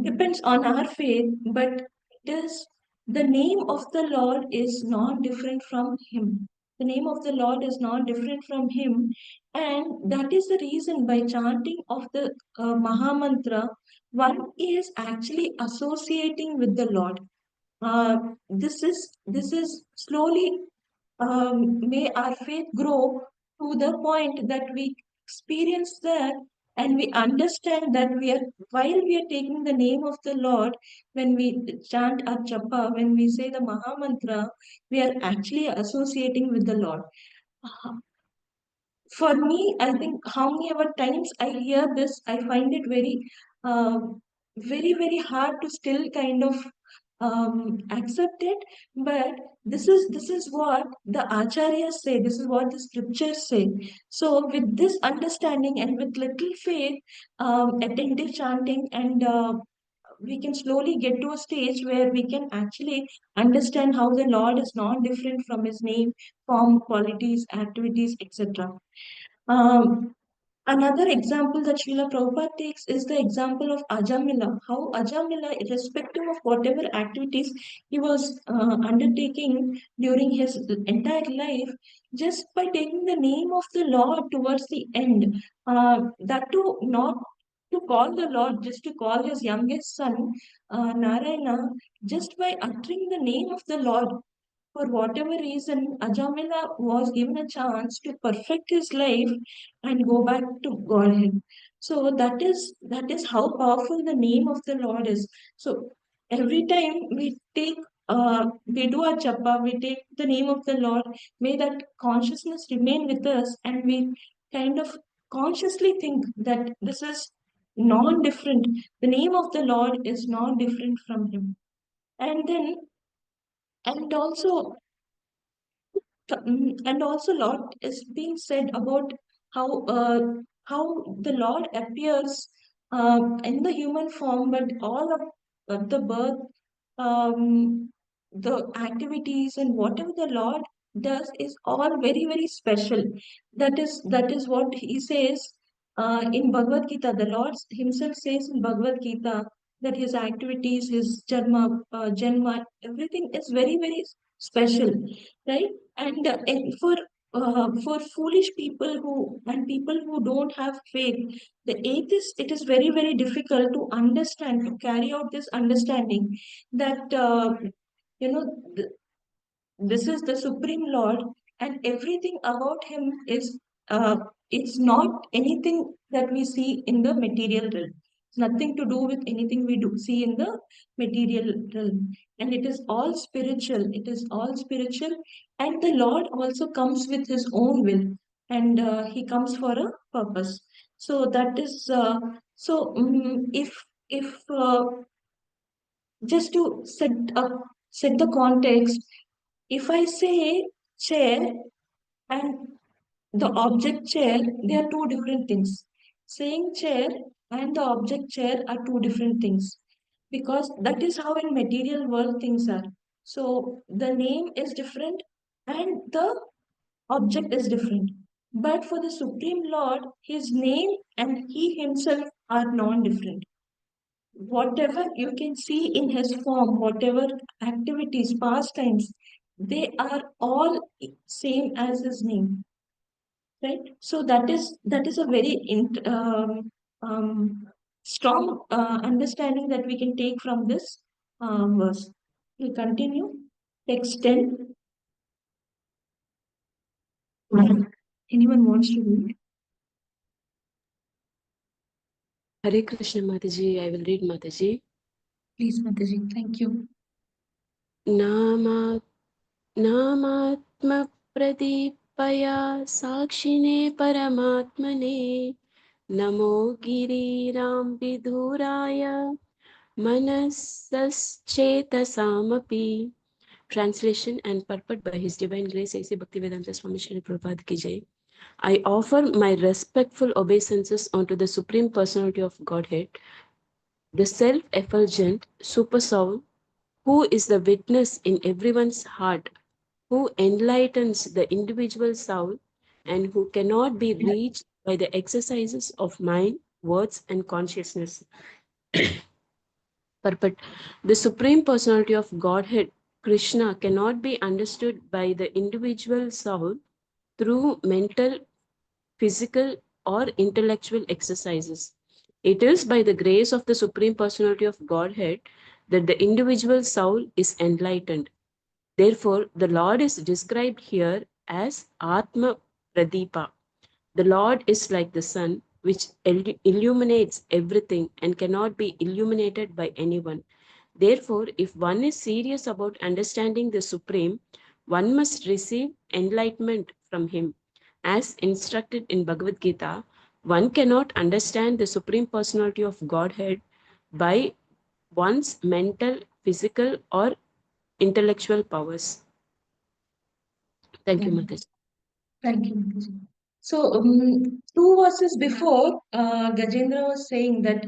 S1: depends on our faith, but it is the name of the Lord is not different from Him. The name of the Lord is not different from Him, and that is the reason by chanting of the Mahamantra, one is actually associating with the Lord. This is slowly may our faith grow to the point that we experience that and we understand that we are while we are taking the name of the Lord, when we chant our japa, when we say the Maha Mantra, we are actually associating with the Lord. For me, I think how many ever times I hear this, I find it very hard to still kind of accept it. But this is what the acharyas say. This is what the scriptures say. So with this understanding and with little faith, attentive chanting, and we can slowly get to a stage where we can actually understand how the Lord is not different from His name, form, qualities, activities, etc. Um, Another example that Srila Prabhupada takes is the example of Ajamila. How Ajamila, irrespective of whatever activities he was undertaking during his entire life, just by taking the name of the Lord towards the end, that too not to call the Lord, just to call his youngest son, Narayana, just by uttering the name of the Lord, for whatever reason, Ajamila was given a chance to perfect his life and go back to Godhead. So that is how powerful the name of the Lord is. So every time we do our japa, we take the name of the Lord, may that consciousness remain with us, and we kind of consciously think that this is non-different. The name of the Lord is not different from Him. And then, and also and also lot is being said about how the Lord appears in the human form, but all of the birth, the activities, and whatever the Lord does is all very special. That is what He says in Bhagavad Gita. The Lord Himself says in Bhagavad Gita that His activities, His janma, everything is very special, right? And for foolish people who and people who don't have faith, the atheist, it is very difficult to understand, to carry out this understanding that you know th- this is the Supreme Lord, and everything about Him is uh, it's not anything that we see in the material realm. It's nothing to do with anything we do see in the material realm, and it is all spiritual. It is all spiritual, and the Lord also comes with His own will, and He comes for a purpose. So that is if just to set the context, if I say chair and the object chair, they are two different things. Saying chair and the object chair are two different things, because that is how in material world things are. So the name is different and the object is different. But for the Supreme Lord, His name and He Himself are non-different. Whatever you can see in His form, whatever activities, pastimes, they are all same as His name, right? So that is a very strong understanding that we can take from this verse. We'll continue. Text 10. Anyone wants to read?
S5: Hare Krishna Mataji, I will read Mataji.
S1: Please, Mataji. Thank you.
S5: Nama नामात्मप्रदीपया साक्षिणे परमात्मने नमो गिरिरां विधुराय मनसश्चेतसामपि. Translation and purport by His Divine Grace A.C. Bhaktivedanta Swami Srila Prabhupada ki jai. I offer my respectful obeisances unto the Supreme Personality of Godhead, the self-effulgent Super Soul, who is the witness in everyone's heart, who enlightens the individual soul, and who cannot be reached by the exercises of mind, words, and consciousness. But the Supreme Personality of Godhead, Krishna, cannot be understood by the individual soul through mental, physical, or intellectual exercises. It is by the grace of the Supreme Personality of Godhead that the individual soul is enlightened. Therefore, the Lord is described here as Atma Pradipa. The Lord is like the sun, which illuminates everything and cannot be illuminated by anyone. Therefore, if one is serious about understanding the Supreme, one must receive enlightenment from Him. As instructed in Bhagavad Gita, one cannot understand the Supreme Personality of Godhead by one's mental, physical, or intellectual powers. Thank you, Mataji.
S1: Thank you, Mataji. So, two verses before, Gajendra was saying that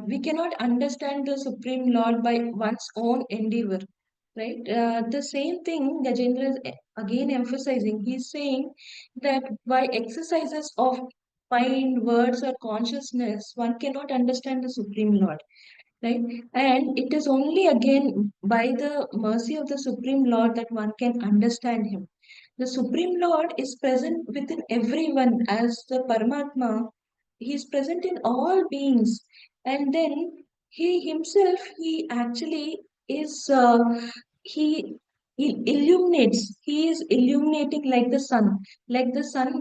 S1: we cannot understand the Supreme Lord by one's own endeavor, right? The same thing Gajendra is again emphasizing. He's saying that by exercises of mind, words, or consciousness, one cannot understand the Supreme Lord, right? And it is only again by the mercy of the Supreme Lord that one can understand Him. The Supreme Lord is present within everyone as the Paramatma. He is present in all beings. And then He Himself, He actually is, He, he illuminates. He is illuminating like the sun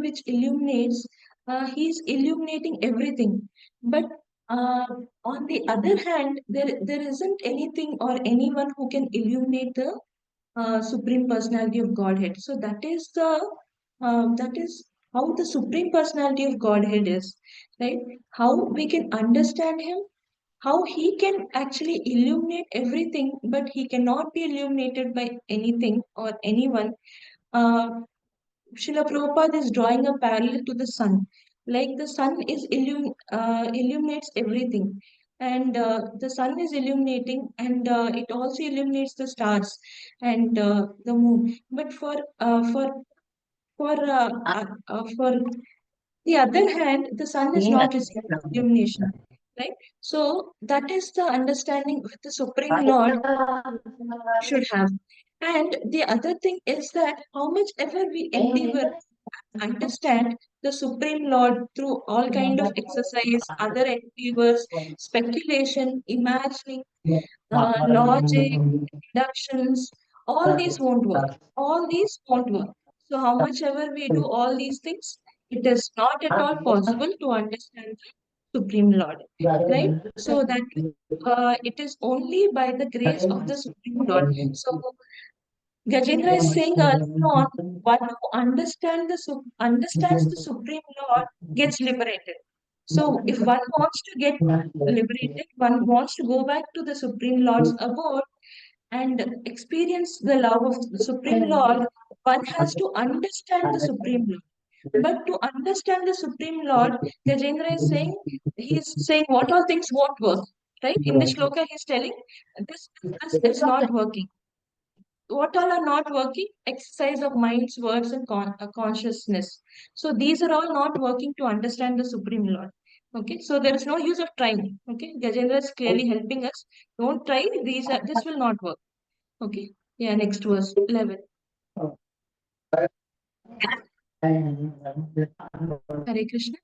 S1: which illuminates. He is illuminating everything. But uh, on the other hand, there isn't anything or anyone who can illuminate the Supreme Personality of Godhead. So that is how the Supreme Personality of Godhead is, right? How we can understand Him, how He can actually illuminate everything, but He cannot be illuminated by anything or anyone. Uh, Srila Prabhupada is drawing a parallel to the sun. Like the sun is illuminates everything, and the sun is illuminating, and it also illuminates the stars and the moon. But for the other hand, the sun is not receiving illumination, right? So that is the understanding with the Supreme Lord should have. And the other thing is that how much ever we endeavor understand the Supreme Lord through all kind of exercise, other endeavors, speculation, imagining, logic, deductions, all these won't work. All these won't work. So how much ever we do all these things, it is not at all possible to understand the Supreme Lord, right? So that it is only by the grace of the Supreme Lord. So Gajendra is saying earlier on, one who understands the Supreme Lord gets liberated. So, if one wants to get liberated, one wants to go back to the Supreme Lord's abode and experience the love of the Supreme Lord, one has to understand the Supreme Lord. But to understand the Supreme Lord, Gajendra is saying, he is saying what all things won't work. Right? In the shloka, he is telling this is not working. What all are not working? Exercise of minds, words, and consciousness. So these are all not working to understand the Supreme Lord. Okay, so there is no use of trying. Okay, Gajendra is clearly helping us. Don't try. This will not work. Okay. Yeah. Next verse 11. Hare Krishna.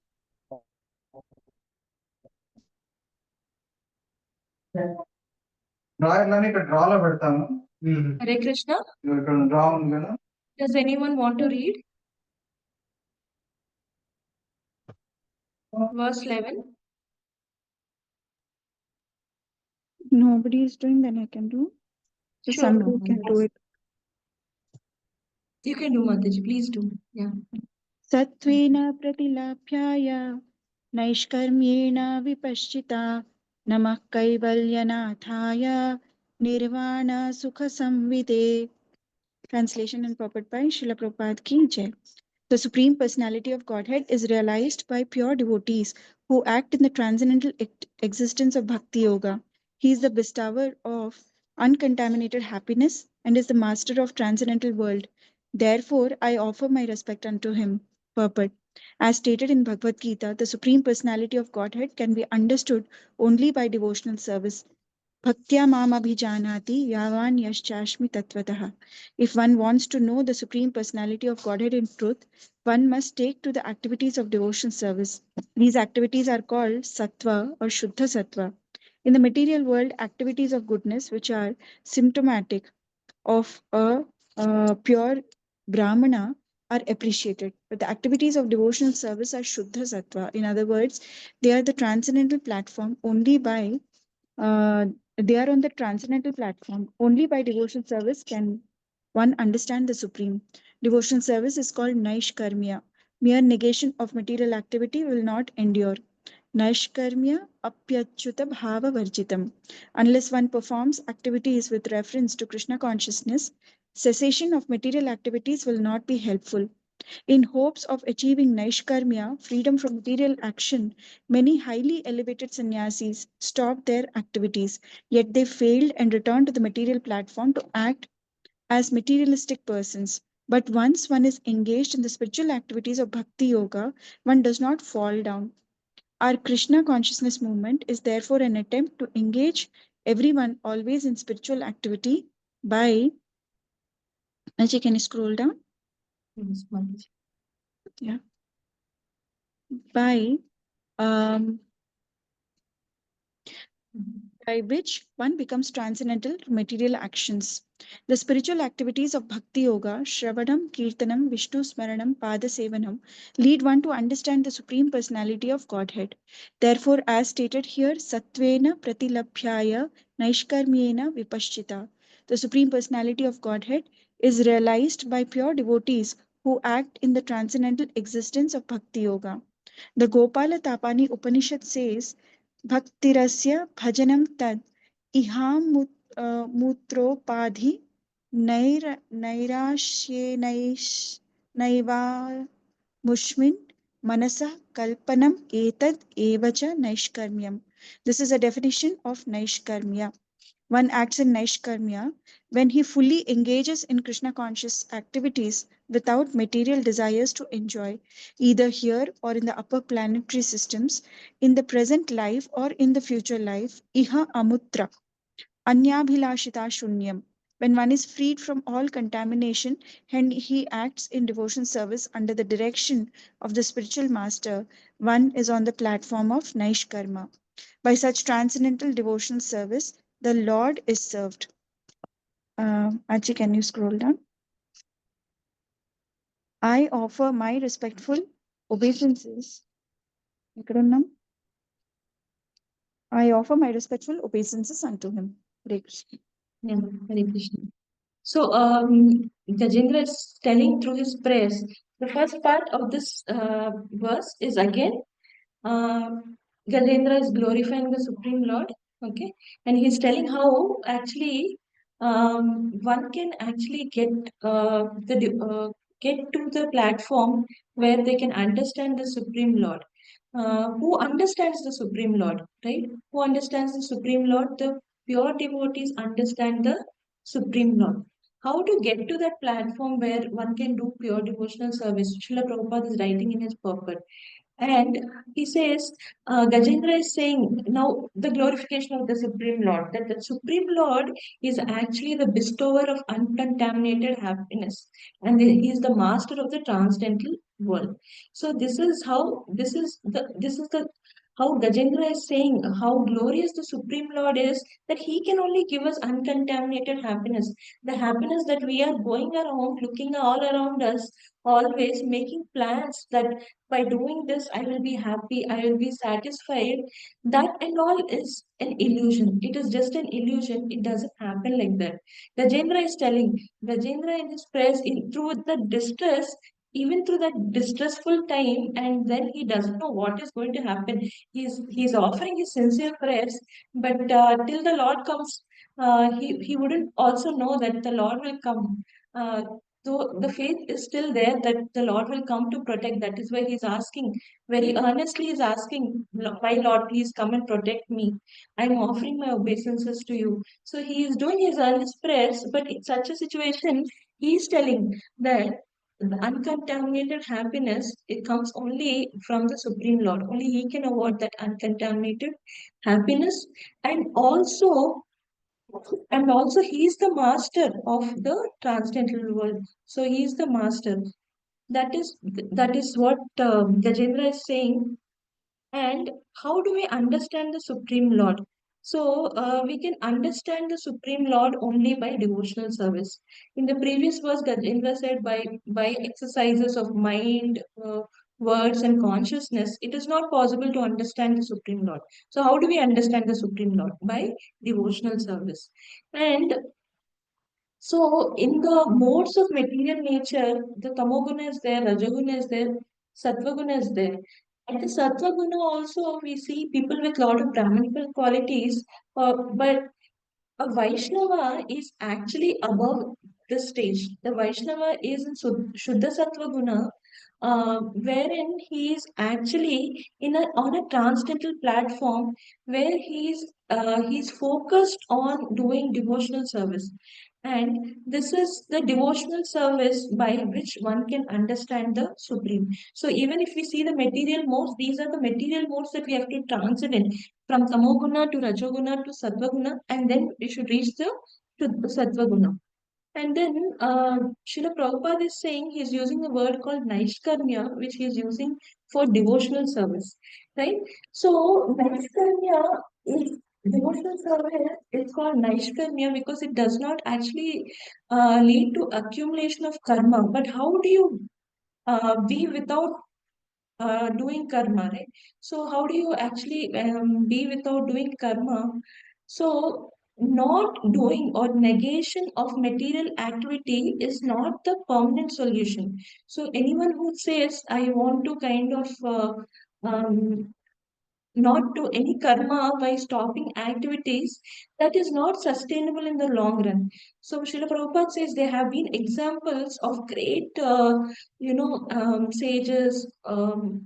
S1: Hare Krishna. Does anyone want to read verse 11?
S3: Nobody is doing, then I can do. So
S1: Sure.
S3: somebody can do it.
S1: You can do, Mataji. Please do. Yeah.
S3: Satvena pratilabhyaya नैष्कर्म्येण विपश्चिता नमः कैवल्यनाथाय निर्वाणसुखसंविदे. Translation and purport by Srila Prabhupada Ki Jai. The Supreme Personality of Godhead is realized by pure devotees who act in the transcendental existence of Bhakti Yoga. He is the bestower of uncontaminated happiness and is the master of transcendental world. Therefore, I offer my respect unto him. Purport. As stated in Bhagavad Gita, the Supreme Personality of Godhead can be understood only by devotional service. Bhaktya mam abhijanati yavan yaschashmi tatvatah. If one wants to know the Supreme Personality of Godhead in truth, one must take to the activities of devotion service. These activities are called sattva or shuddha sattva. In the material world, activities of goodness which are symptomatic of a pure brahmana are appreciated, but the activities of devotional service are shuddha sattva. In other words, they are the transcendental platform only by uh, they are on the transcendental platform. Only by devotional service can one understand the Supreme. Devotional service is called Naishkarmya. Mere negation of material activity will not endure. Naishkarmya apyachyuta bhava varjitam. Unless one performs activities with reference to Krishna consciousness, cessation of material activities will not be helpful. In hopes of achieving Naishkarmya, freedom from material action, many highly elevated sannyasis stopped their activities, yet they failed and returned to the material platform to act as materialistic persons. But once one is engaged in the spiritual activities of Bhakti Yoga, one does not fall down. Our Krishna consciousness movement is therefore an attempt to engage everyone always in spiritual activity by. Ajay, can you scroll down? Yeah. By which one becomes transcendental to material actions. The spiritual activities of Bhakti Yoga, Shravanam, Kirtanam, Vishnu Smaranam, Pada Sevanam, lead one to understand the Supreme Personality of Godhead. Therefore, as stated here, Sattvena Pratilabhyaya Naishkarmyena Vipaschita. The Supreme Personality of Godhead is realized by pure devotees who act in the transcendental existence of Bhakti Yoga. The Gopala Tapani Upanishad says, Bhaktirasya bhajanam tad iham mutropadhi naiva mushmin manasa kalpanam etad evacha naishkarmyam. This is a definition of naishkarmya. One acts in Naishkarmya when he fully engages in Krishna conscious activities without material desires to enjoy, either here or in the upper planetary systems, in the present life or in the future life. Iha amutra, anyabhilashita shunyam. When one is freed from all contamination and he acts in devotion service under the direction of the spiritual master, one is on the platform of Naishkarma. By such transcendental devotional service, the Lord is served. Achi, can you scroll down? I offer my respectful obeisances. I offer my respectful obeisances unto him. Hare Krishna.
S1: Yeah, Hare Krishna. So, Gajendra is telling through his prayers. The first part of this verse is again uh, Gajendra is glorifying the Supreme Lord, okay, and he's telling how actually one can actually get to the platform where they can understand the Supreme Lord. Who understands the Supreme Lord, right? Who understands the Supreme Lord? The pure devotees understand the Supreme Lord. How to get to that platform where one can do pure devotional service? Srila Prabhupada is writing in his purport. And he says, Gajendra is saying now the glorification of the Supreme Lord, that the Supreme Lord is actually the bestower of uncontaminated happiness, and he is the master of the transcendental world. So this is the how Gajendra is saying how glorious the Supreme Lord is, that he can only give us uncontaminated happiness, the happiness that we are going around looking all around us, always making plans that by doing this I will be happy, I will be satisfied. That and all is an illusion. It is just an illusion. It doesn't happen like that. Gajendra is telling, Gajendra in his prayers, through the distress, even through that distressful time, and then he doesn't know what is going to happen. He's offering his sincere prayers, but till the Lord comes, he wouldn't also know that the Lord will come. So the faith is still there that the Lord will come to protect. That is why he's asking, very earnestly he's asking, "My Lord, please come and protect me. I'm offering my obeisances to you." So he is doing his earnest prayers, but in such a situation, he is telling that the uncontaminated happiness, it comes only from the Supreme Lord. Only He can award that uncontaminated happiness, and also He is the master of the transcendental world. So He is the master. That is what Gajendra is saying. And how do we understand the Supreme Lord? So we can understand the Supreme Lord only by devotional service. In the previous verse, Gajendra said by exercises of mind, words, and consciousness, it is not possible to understand the Supreme Lord. So how do we understand the Supreme Lord? By devotional service. And so, in the modes of material nature, the tamoguna is there, rajaguna is there, sattvaguna is there. At the sattvaguna also, we see people with lot of brahmanical qualities, but a Vaishnava is actually above this stage. The Vaishnava is in Shuddha Sattva Guna, wherein he is actually on a transcendental platform where he's focused on doing devotional service. And this is the devotional service by which one can understand the Supreme. So even if we see the material modes, these are the material modes that we have to transcend from tamoguna to rajoguna to sattvaguna, and then we should reach the to sattvaguna. And then Srila Prabhupada is saying he's using a word called Naishkarmya, which he's using for devotional service, right? So Naishkarmya is devotional service is called Naishkarmya because it does not actually lead to accumulation of karma. But how do you be without doing karma, right? So how do you actually be without doing karma? So not doing or negation of material activity is not the permanent solution. So anyone who says, I want to kind of um, not do any karma by stopping activities, that is not sustainable in the long run. So Srila Prabhupada says there have been examples of great, sages,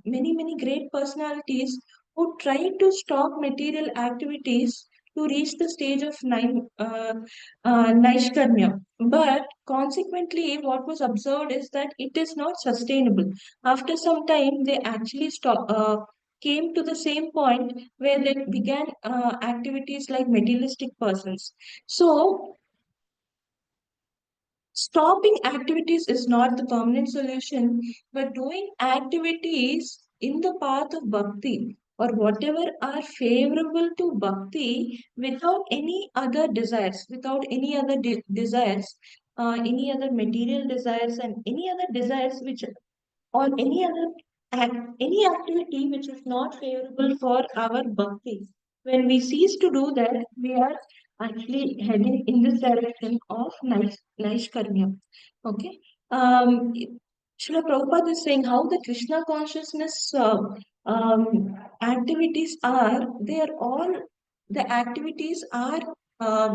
S1: many great personalities who tried to stop material activities to reach the stage of Naishkarmya. But consequently, what was observed is that it is not sustainable. After some time, they actually came to the same point where they began activities like materialistic persons. So, stopping activities is not the permanent solution, but doing activities in the path of bhakti or whatever are favorable to bhakti without any other desires, without any other desires, any other material desires, and any other desires which or any activity which is not favorable for our bhakti. When we cease to do that, we are actually heading in this direction of Naishkarmya. Okay. Um, Srila Prabhupada is saying how the Krishna consciousness activities are, they are all, the activities are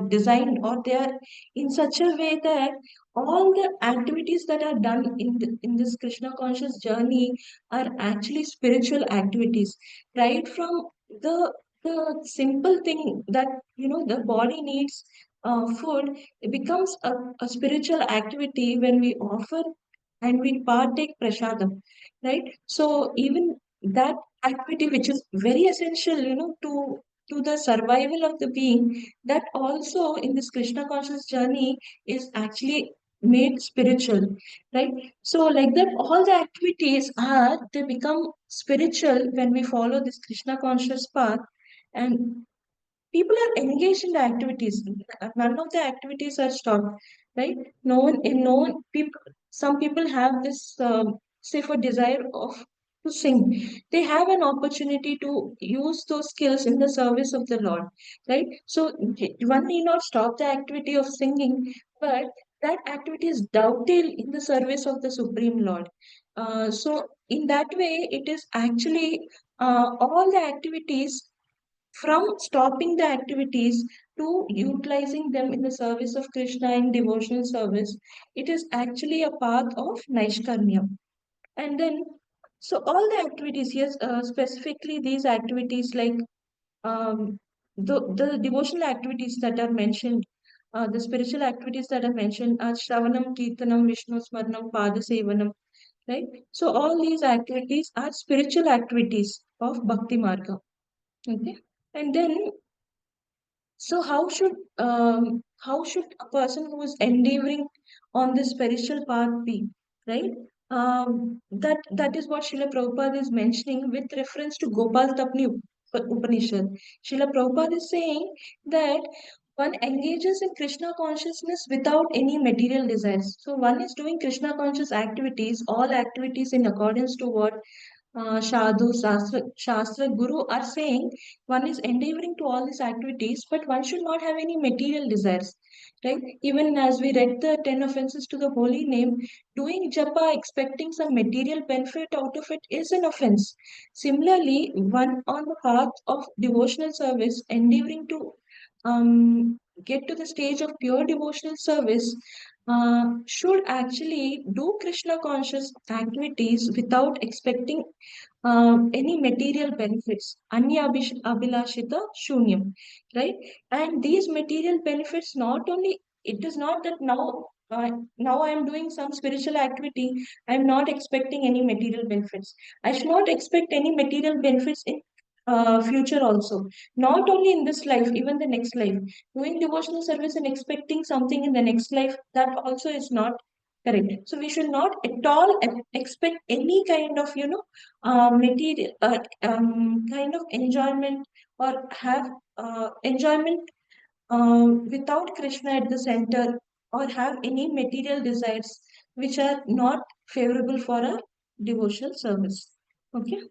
S1: designed or they are in such a way that all the activities that are done in this Krishna conscious journey are actually spiritual activities, right from the the simple thing that the body needs food. It becomes a spiritual activity when we offer and we partake prasadam, right? So even that activity, which is very essential, to the survival of the being, that also in this Krishna conscious journey is actually made spiritual, right? So like that, all the activities they become spiritual when we follow this Krishna conscious path, and people are engaged in the activities. None of the activities are stopped, right? No one, people, some people have this, say, for desire of to sing. They have an opportunity to use those skills in the service of the Lord, right? So one need not stop the activity of singing, but that activity is dovetail in the service of the Supreme Lord. So in that way, it is actually all the activities from stopping the activities to utilizing them in the service of Krishna in devotional service, it is actually a path of Naishkarmya. And then, so all the activities, yes, specifically these activities like the devotional activities that are mentioned, the spiritual activities that are mentioned are Shravanam, Kirtanam, Vishnu Smaranam, Pada Sevanam, right? So all these activities are spiritual activities of Bhakti Marga. Okay. And then, so how should a person who is endeavoring on the spiritual path be, right? That is what Srila Prabhupada is mentioning with reference to Gopal Tapni Upanishad. Srila Prabhupada is saying that one engages in Krishna consciousness without any material desires. So one is doing Krishna conscious activities, all activities in accordance to what Sadhu, Shastra, Guru are saying. One is endeavoring to all these activities, but one should not have any material desires, right? Even as we read the 10 offenses to the holy name, doing japa expecting some material benefit out of it is an offense. Similarly, one on the path of devotional service, endeavoring to get to the stage of pure devotional service, should actually do Krishna conscious activities without expecting any material benefits. Anya abhilashita shunyam, right? And these material benefits not only, it is not that now I am doing some spiritual activity, I am not expecting any material benefits. I should not expect any material benefits in future also. Not only in this life, even the next life. Doing devotional service and expecting something in the next life, that also is not correct. So we should not at all expect any kind of, material kind of enjoyment, or have enjoyment without Krishna at the center, or have any material desires which are not favorable for a devotional service. Okay.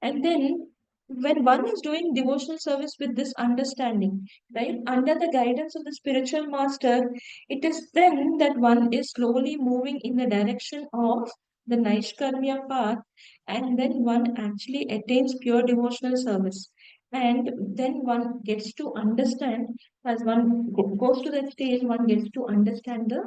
S1: And then when one is doing devotional service with this understanding, right, under the guidance of the spiritual master, it is then that one is slowly moving in the direction of the Naishkarmya path, and then one actually attains pure devotional service. And then one gets to understand, as one goes to that stage, one gets to understand the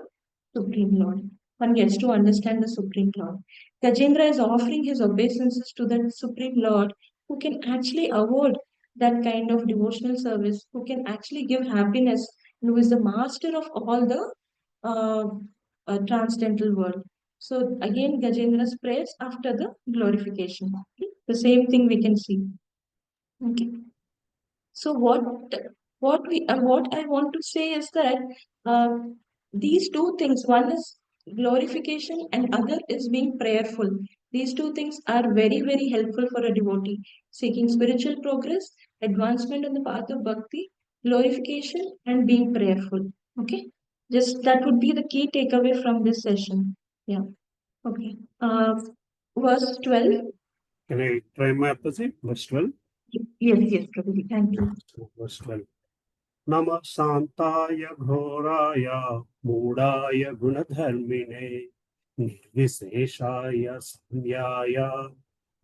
S1: Supreme Lord. One gets to understand the Supreme Lord. Gajendra is offering his obeisances to the Supreme Lord, who can actually award that kind of devotional service, who can actually give happiness, and who is the master of all the uh, transcendental world. So again, Gajendra's prayers after the glorification. Okay? The same thing we can see. Okay. So what I want to say is that uh, these two things, one is glorification and other is being prayerful. These two things are very, very helpful for a devotee seeking spiritual progress, advancement on the path of bhakti, glorification, and being prayerful. Okay, just that would be the key takeaway from this session. Yeah. Okay. Verse 12.
S4: Can I try my opposite? Verse 12.
S1: Yes, Prabhuji. Thank you.
S4: Verse 12. Nama Santaya Ghoraya Mudaya Gunadharmine Nirviseshaya Samyaya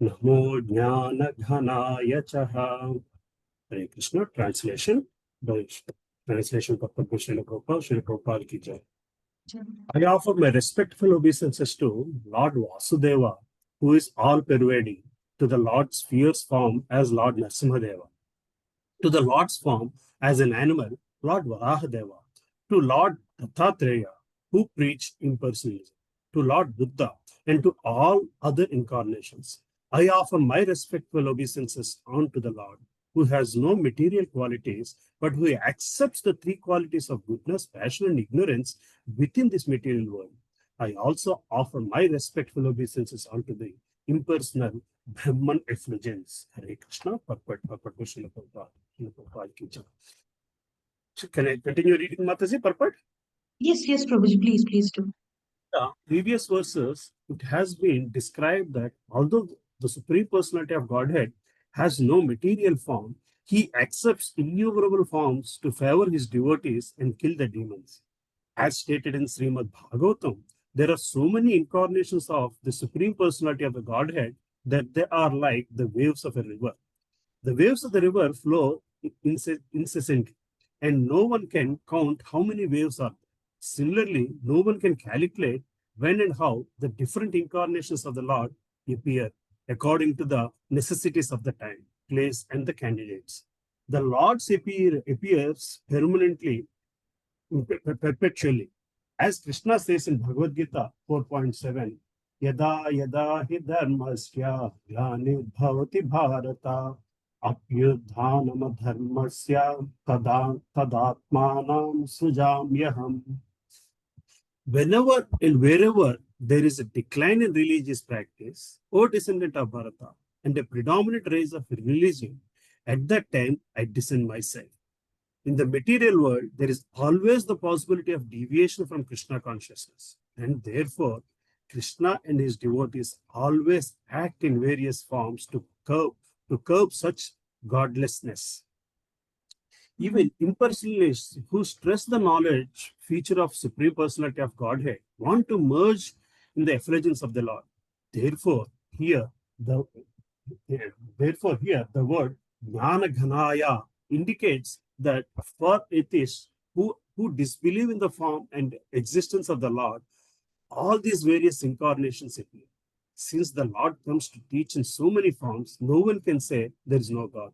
S4: Namo Jnana Ghanaya Chaha. Hare Krishna. Translation. Translation Purport Srila Prabhupada, Srila Prabhupada ki jai. I offer my respectful obeisances to Lord Vasudeva, who is all pervading, to the Lord's fierce form as Lord Narasimhadeva, to the Lord's form as an animal, Lord Varahadeva, to Lord Dattatreya, who preached impersonalism, to Lord Buddha, and to all other incarnations. I offer my respectful obeisances unto the Lord, who has no material qualities, but who accepts the three qualities of goodness, passion, and ignorance within this material world. I also offer my respectful obeisances unto the impersonal Brahman effulgence. Hare Krishna. Purport Srila Prabhupada ki jai. Can I continue reading Mataji purport?
S1: Yes, Prabhuji, please do.
S4: Previous verses, it has been described that although the Supreme Personality of Godhead has no material form, he accepts innumerable forms to favor his devotees and kill the demons. As stated in Srimad Bhagavatam, there are so many incarnations of the Supreme Personality of the Godhead that they are like the waves of a river. The waves of the river flow incessantly, and no one can count how many waves are there. Similarly, no one can calculate when and how the different incarnations of the Lord appear according to the necessities of the time, place, and the candidates. The Lord's appears permanently perpetually. As Krishna says in Bhagavad Gita 4.7, Yada yada hi dharmasya glanirбhavati bharata apyudhanam dharmasya tadatmanam sujamyaham. Whenever and wherever there is a decline in religious practice, O descendant of Bharata, and a predominant rise of religion, at that time I descend myself. In the material world, there is always the possibility of deviation from Krishna consciousness. And therefore, Krishna and his devotees always act in various forms to curb such godlessness. Even impersonalists who stress the knowledge feature of Supreme Personality of Godhead want to merge in the effulgence of the Lord. Therefore, here the word Jnana Ghanaya indicates that for atheists who disbelieve in the form and existence of the Lord, all these various incarnations appear. Since the Lord comes to teach in so many forms, no one can say there is no God.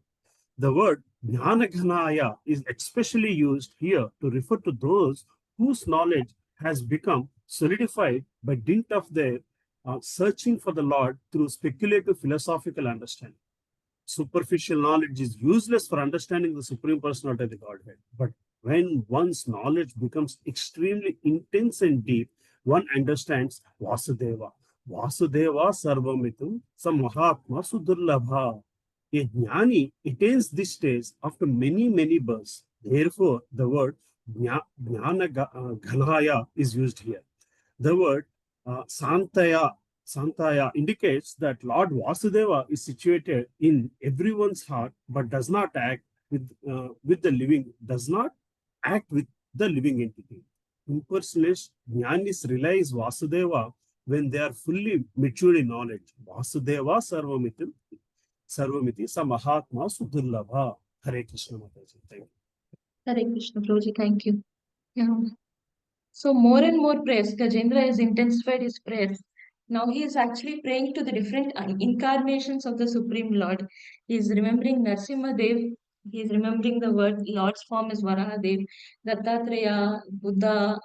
S4: The word Jnana is especially used here to refer to those whose knowledge has become solidified by dint of their searching for the Lord through speculative philosophical understanding. Superficial knowledge is useless for understanding the Supreme Personality of the Godhead. But when one's knowledge becomes extremely intense and deep, one understands Vasudeva. Vasudeva Sarvamitum Samahatma Sudurlabha. A jnani attains this stage after many, many births. Therefore, the word jnana ghanaya is used here. The word Santaya indicates that Lord Vasudeva is situated in everyone's heart, but does not act with the living entity. Impersonalists, jnanis realize Vasudeva when they are fully matured in knowledge. Vasudeva Sarvamiti Samahatma Sudurlabha. Hare Krishna Mataji. Thank you.
S1: Hare Krishna, Prabhuji, thank you. Yeah. So more and more prayers, Gajendra has intensified his prayers. Now he is actually praying to the different incarnations of the Supreme Lord. He is remembering Narsimha Dev. He is remembering the word Lord's form is Varaha Dev, Dattatreya, Buddha,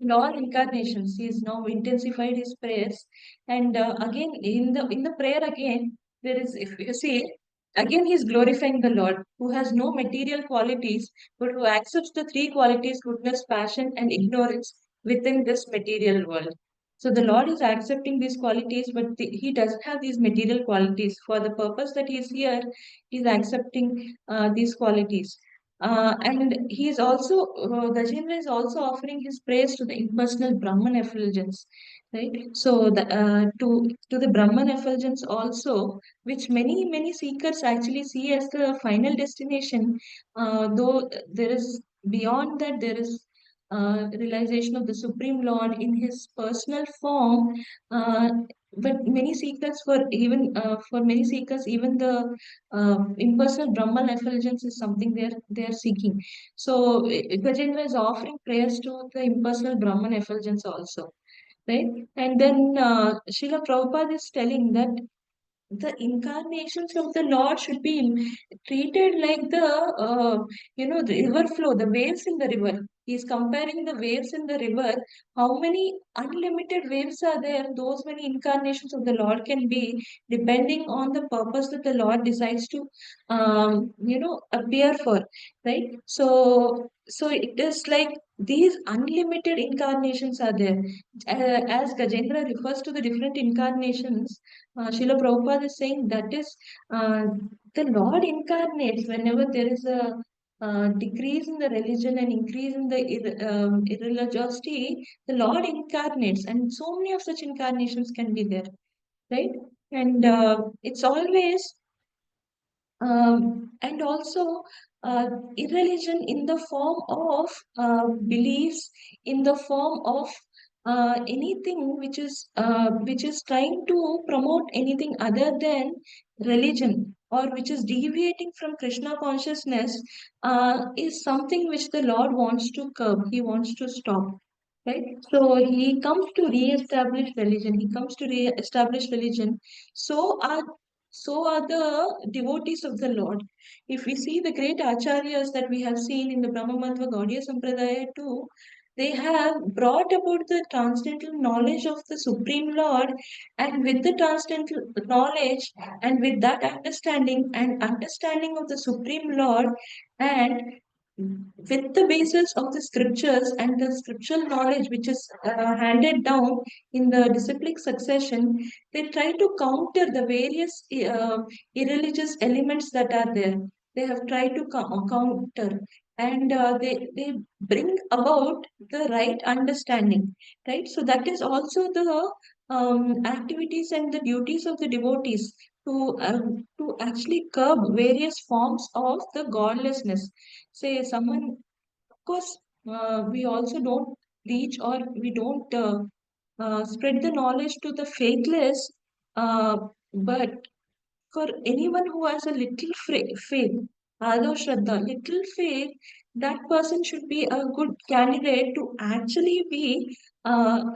S1: in all incarnations. He has now intensified his prayers. And again, in the prayer again, there is, if you see, again he is glorifying the Lord, who has no material qualities, but who accepts the three qualities goodness, passion, and ignorance within this material world. So the Lord is accepting these qualities, but he doesn't have these material qualities. For the purpose that he is here, he is accepting these qualities. And he is also, Gajendra is also offering his praise to the impersonal Brahman effulgence, right? So to the Brahman effulgence also, which many seekers actually see as the final destination, though there is beyond that there is realization of the Supreme Lord in his personal form. uh, but many seekers for many seekers even the impersonal Brahman effulgence is something they are seeking. So Gajendra is offering prayers to the impersonal Brahman effulgence also, right? And then Srila Prabhupada is telling that the incarnations of the Lord should be treated like the river flow, the waves in the river. He is comparing the waves in the river. How many unlimited waves are there? Those many incarnations of the Lord can be, depending on the purpose that the Lord decides to, appear for, right? So it is like these unlimited incarnations are there. As Gajendra refers to the different incarnations, Srila Prabhupada is saying that is the Lord incarnates whenever there is a decrease in the religion and increase in the irreligiosity, the Lord incarnates, and so many of such incarnations can be there, right? And it's always and also irreligion in the form of beliefs, in the form of anything which is trying to promote anything other than religion, or which is deviating from Krishna consciousness, is something which the Lord wants to curb. He wants to stop. Right? So he comes to re-establish religion. He comes to re-establish religion. So our so are the devotees of the Lord. If we see the great acharyas that we have seen in the Brahma Mantva Gaudiya Sampradaya too, they have brought about the transcendental knowledge of the Supreme Lord, and with the transcendental knowledge and with that understanding and understanding of the Supreme Lord, and with the basis of the scriptures and the scriptural knowledge which is handed down in the disciplic succession, they try to counter the various irreligious elements that are there. They have tried to counter, and they bring about the right understanding, right? So that is also the activities and the duties of the devotees to actually curb various forms of the godlessness. Say someone, of course, we also don't reach or we don't spread the knowledge to the faithless, but for anyone who has a little faith, Ado Shraddha, little faith, that person should be a good candidate to actually be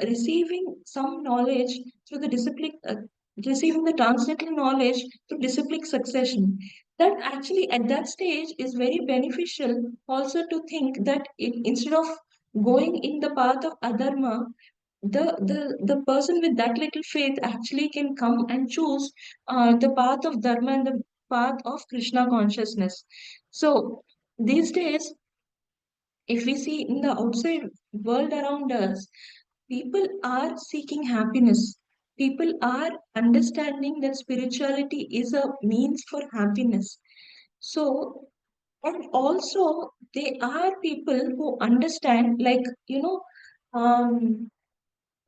S1: receiving some knowledge through the discipline, receiving the transcendental knowledge through disciplic succession. That actually at that stage is very beneficial also to think that instead of going in the path of adharma, the person with that little faith actually can come and choose the path of dharma and the path of Krishna consciousness. So these days, if we see in the outside world around us, people are seeking happiness. People are understanding that spirituality is a means for happiness. So, and also they are people who understand, like,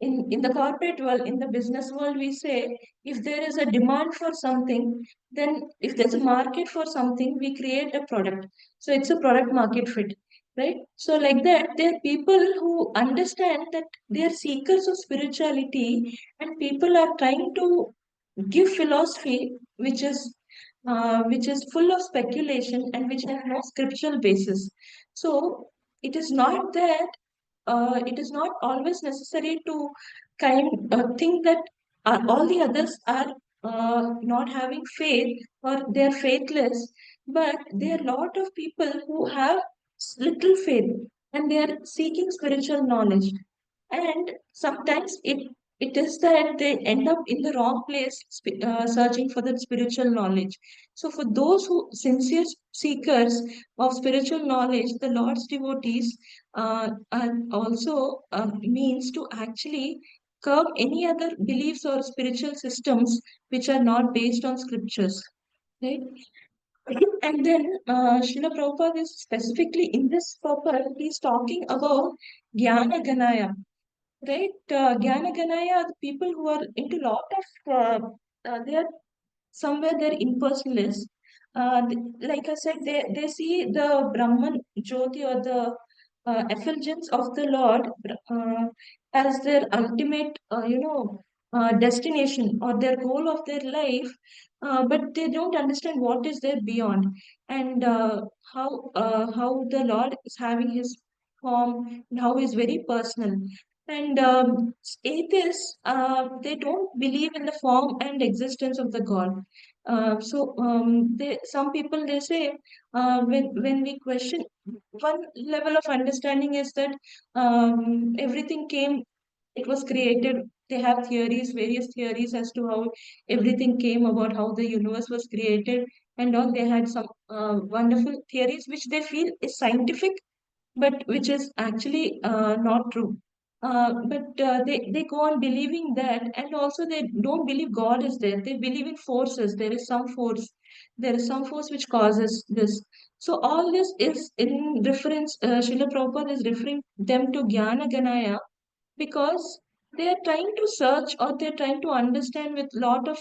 S1: in the corporate world, in the business world, we say if there is a demand for something, then if there's a market for something, we create a product. So it's a product market fit, right? So like that, there are people who understand that they are seekers of spirituality, and people are trying to give philosophy which is full of speculation and which has no scriptural basis. So it is not that it is not always necessary to think that all the others are not having faith or they are faithless, but there are a lot of people who have little faith and they are seeking spiritual knowledge, and sometimes it is that they end up in the wrong place searching for that spiritual knowledge. So for those who sincere seekers of spiritual knowledge, the Lord's devotees are also means to actually curb any other beliefs or spiritual systems which are not based on scriptures, right? And then Srila Prabhupada is specifically in this purport, he's talking about Jnana Ganaya, right? Jnana Ganaya are the people who are into lot of, they are somewhere they're impersonalists. Like I said, they see the Brahman Jyoti or the effulgence of the Lord as their ultimate, destination or their goal of their life, but they don't understand what is there beyond, and how the Lord is having His form and how He's very personal. And atheists, they don't believe in the form and existence of the God. Some people they say when we question, one level of understanding is that everything came, it was created. They have theories, various theories as to how everything came about, how the universe was created, and all. They had some wonderful theories which they feel is scientific, but which is actually not true. They go on believing that, and also they don't believe God is there. They believe in forces. There is some force. There is some force which causes this. So all this is in reference. Srila Prabhupada is referring them to Jnana Ganaya, because they are trying to search or they're trying to understand with lot of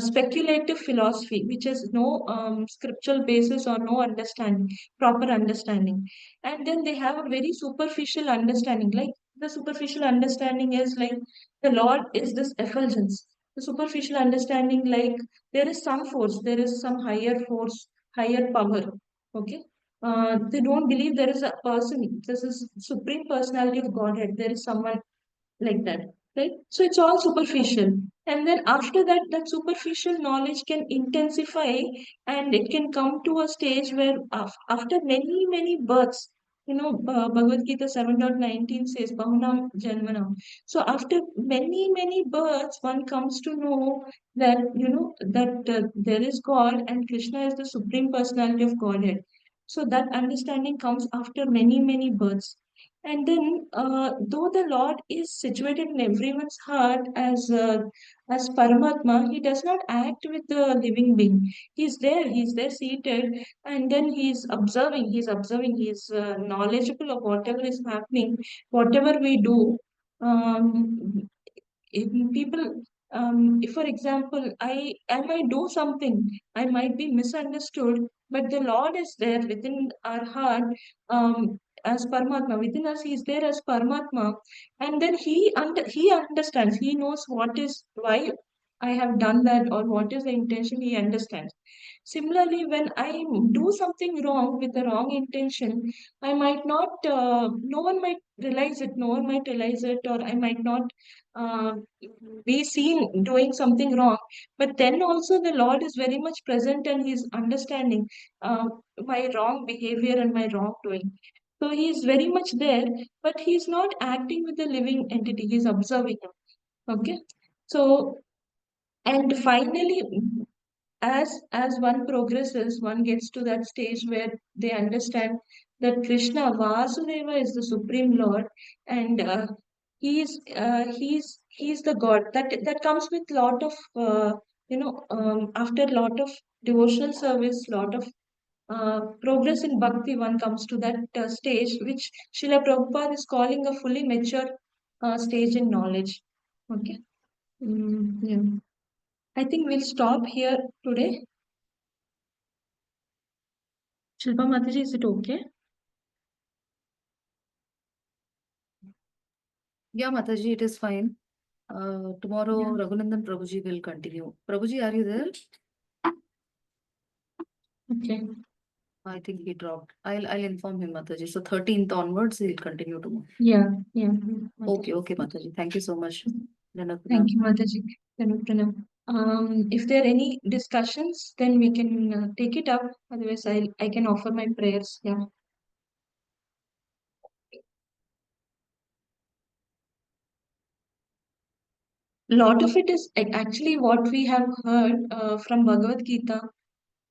S1: speculative philosophy which has no scriptural basis or no understanding, proper understanding. And then they have a very superficial understanding, like the superficial understanding is like the Lord is this effulgence. The superficial understanding, like there is some force, there is some higher force, higher power. Okay, they don't believe there is a person. This is supreme personality of Godhead. There is someone like that. right? So it's all superficial. And then after that, that superficial knowledge can intensify, and it can come to a stage where after many, many births, Bhagavad Gita 7.19 says, Bahunam Janmanam. So after many, many births, one comes to know that, there is God and Krishna is the Supreme Personality of Godhead. So that understanding comes after many, many births. And then, though the Lord is situated in everyone's heart as Paramatma, He does not act with the living being. He's there seated, and then He's observing. He's knowledgeable of whatever is happening, whatever we do. If people, if for example, I might do something, I might be misunderstood, but the Lord is there within our heart, as Paramatma. Within us, He is there as Paramatma, and then He understands. He knows what is why I have done that, or what is the intention. He understands. Similarly, when I do something wrong with the wrong intention, I might not, no one might realize it, or I might not uh, be seen doing something wrong. But then also, the Lord is very much present, and He's understanding my wrong behavior and my wrongdoing. So He is very much there, but He's not acting with the living entity, He's observing him. Okay. So, and finally, as one progresses, one gets to that stage where they understand that Krishna Vasudeva is the Supreme Lord, and he's the God. That comes with lot of after lot of devotional service, lot of progress in bhakti. One comes to that stage which Srila Prabhupada is calling a fully mature stage in knowledge. Okay. Yeah. I think we'll stop here today. Shilpa Mataji, is it okay?
S2: Yeah, Mataji, it is fine. Tomorrow, Raghunandan Prabhuji will continue. Prabhuji, are you there?
S1: Okay.
S2: I think he dropped. I'll inform him, Mataji. So 13th onwards, he'll continue tomorrow.
S1: Yeah.
S2: Okay, Mataji. Thank you so much.
S1: Thank you, Mataji. Pranam. If there are any discussions, then we can take it up. Otherwise, I can offer my prayers. Yeah. Lot of it is actually what we have heard from Bhagavad Gita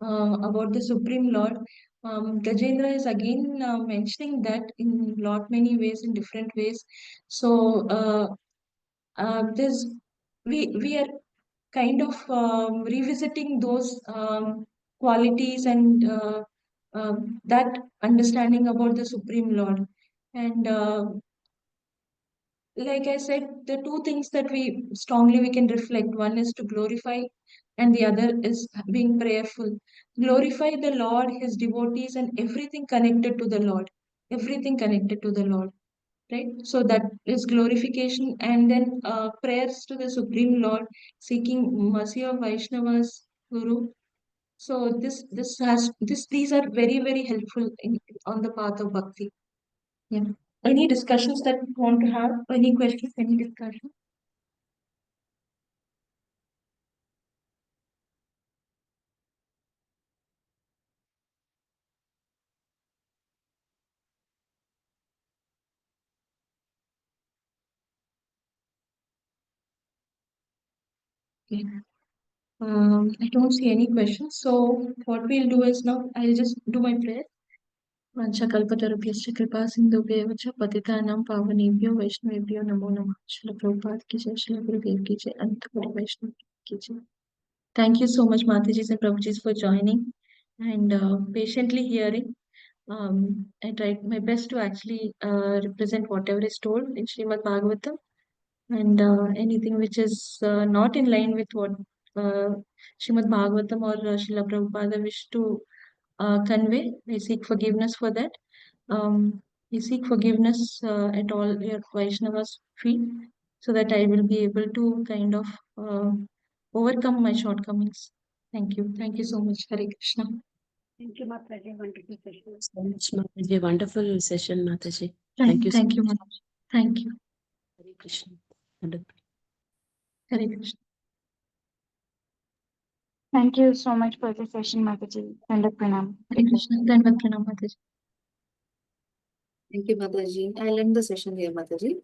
S1: about the Supreme Lord. Gajendra is again mentioning that in lot many ways, in different ways. So this we are kind of revisiting those qualities and that understanding about the Supreme Lord. And like I said, the two things that we can reflect. One is to glorify, and the other is being prayerful. Glorify the Lord, His devotees, and everything connected to the Lord. Everything connected to the Lord, right? So that is glorification, and then prayers to the Supreme Lord, seeking mercy of Vaishnavas, Guru. So these are very, very helpful on the path of bhakti. Yeah. Any discussions that you want to have? Any questions? Any discussion? Okay. I don't see any questions. So what we'll do is now I'll just do my prayer. Vanchakalpatarubhyascha kripa sindhubhyev cha patitanam pavanebhyo vaishnavebhyo namo namah. Srila Prabhupada ki jai, Srila Gurudev ki jai, Ananta Vaishnava ki jai. Thank you so much, Matajis and Prabhujis, for joining and patiently hearing. I tried my best to actually represent whatever is told in Srimad Bhagavatam, and anything which is not in line with what uh, Srimad Bhagavatam or Srila Prabhupada wish to convey. I seek forgiveness for that. I seek forgiveness at all your Vaishnavas' feet, so that I will be able to kind of overcome my shortcomings. Thank you. Thank you so much. Hare Krishna.
S3: Thank you, Mataji. Wonderful session.
S5: So much, Mataji. Wonderful session, Mataji. Thank you so
S1: Thank you, Mataji. Thank you.
S5: Hare Krishna. Wonderful.
S1: Hare Krishna.
S3: Thank you so much for the session, Mataji. Dandavat pranam.
S1: Hare Krishna. Dandavat pranam, Mataji.
S2: Thank you, Mataji. I'll end the session here, Mataji.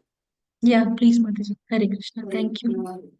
S1: Yeah, please, Mataji. Hare Krishna. Thank you.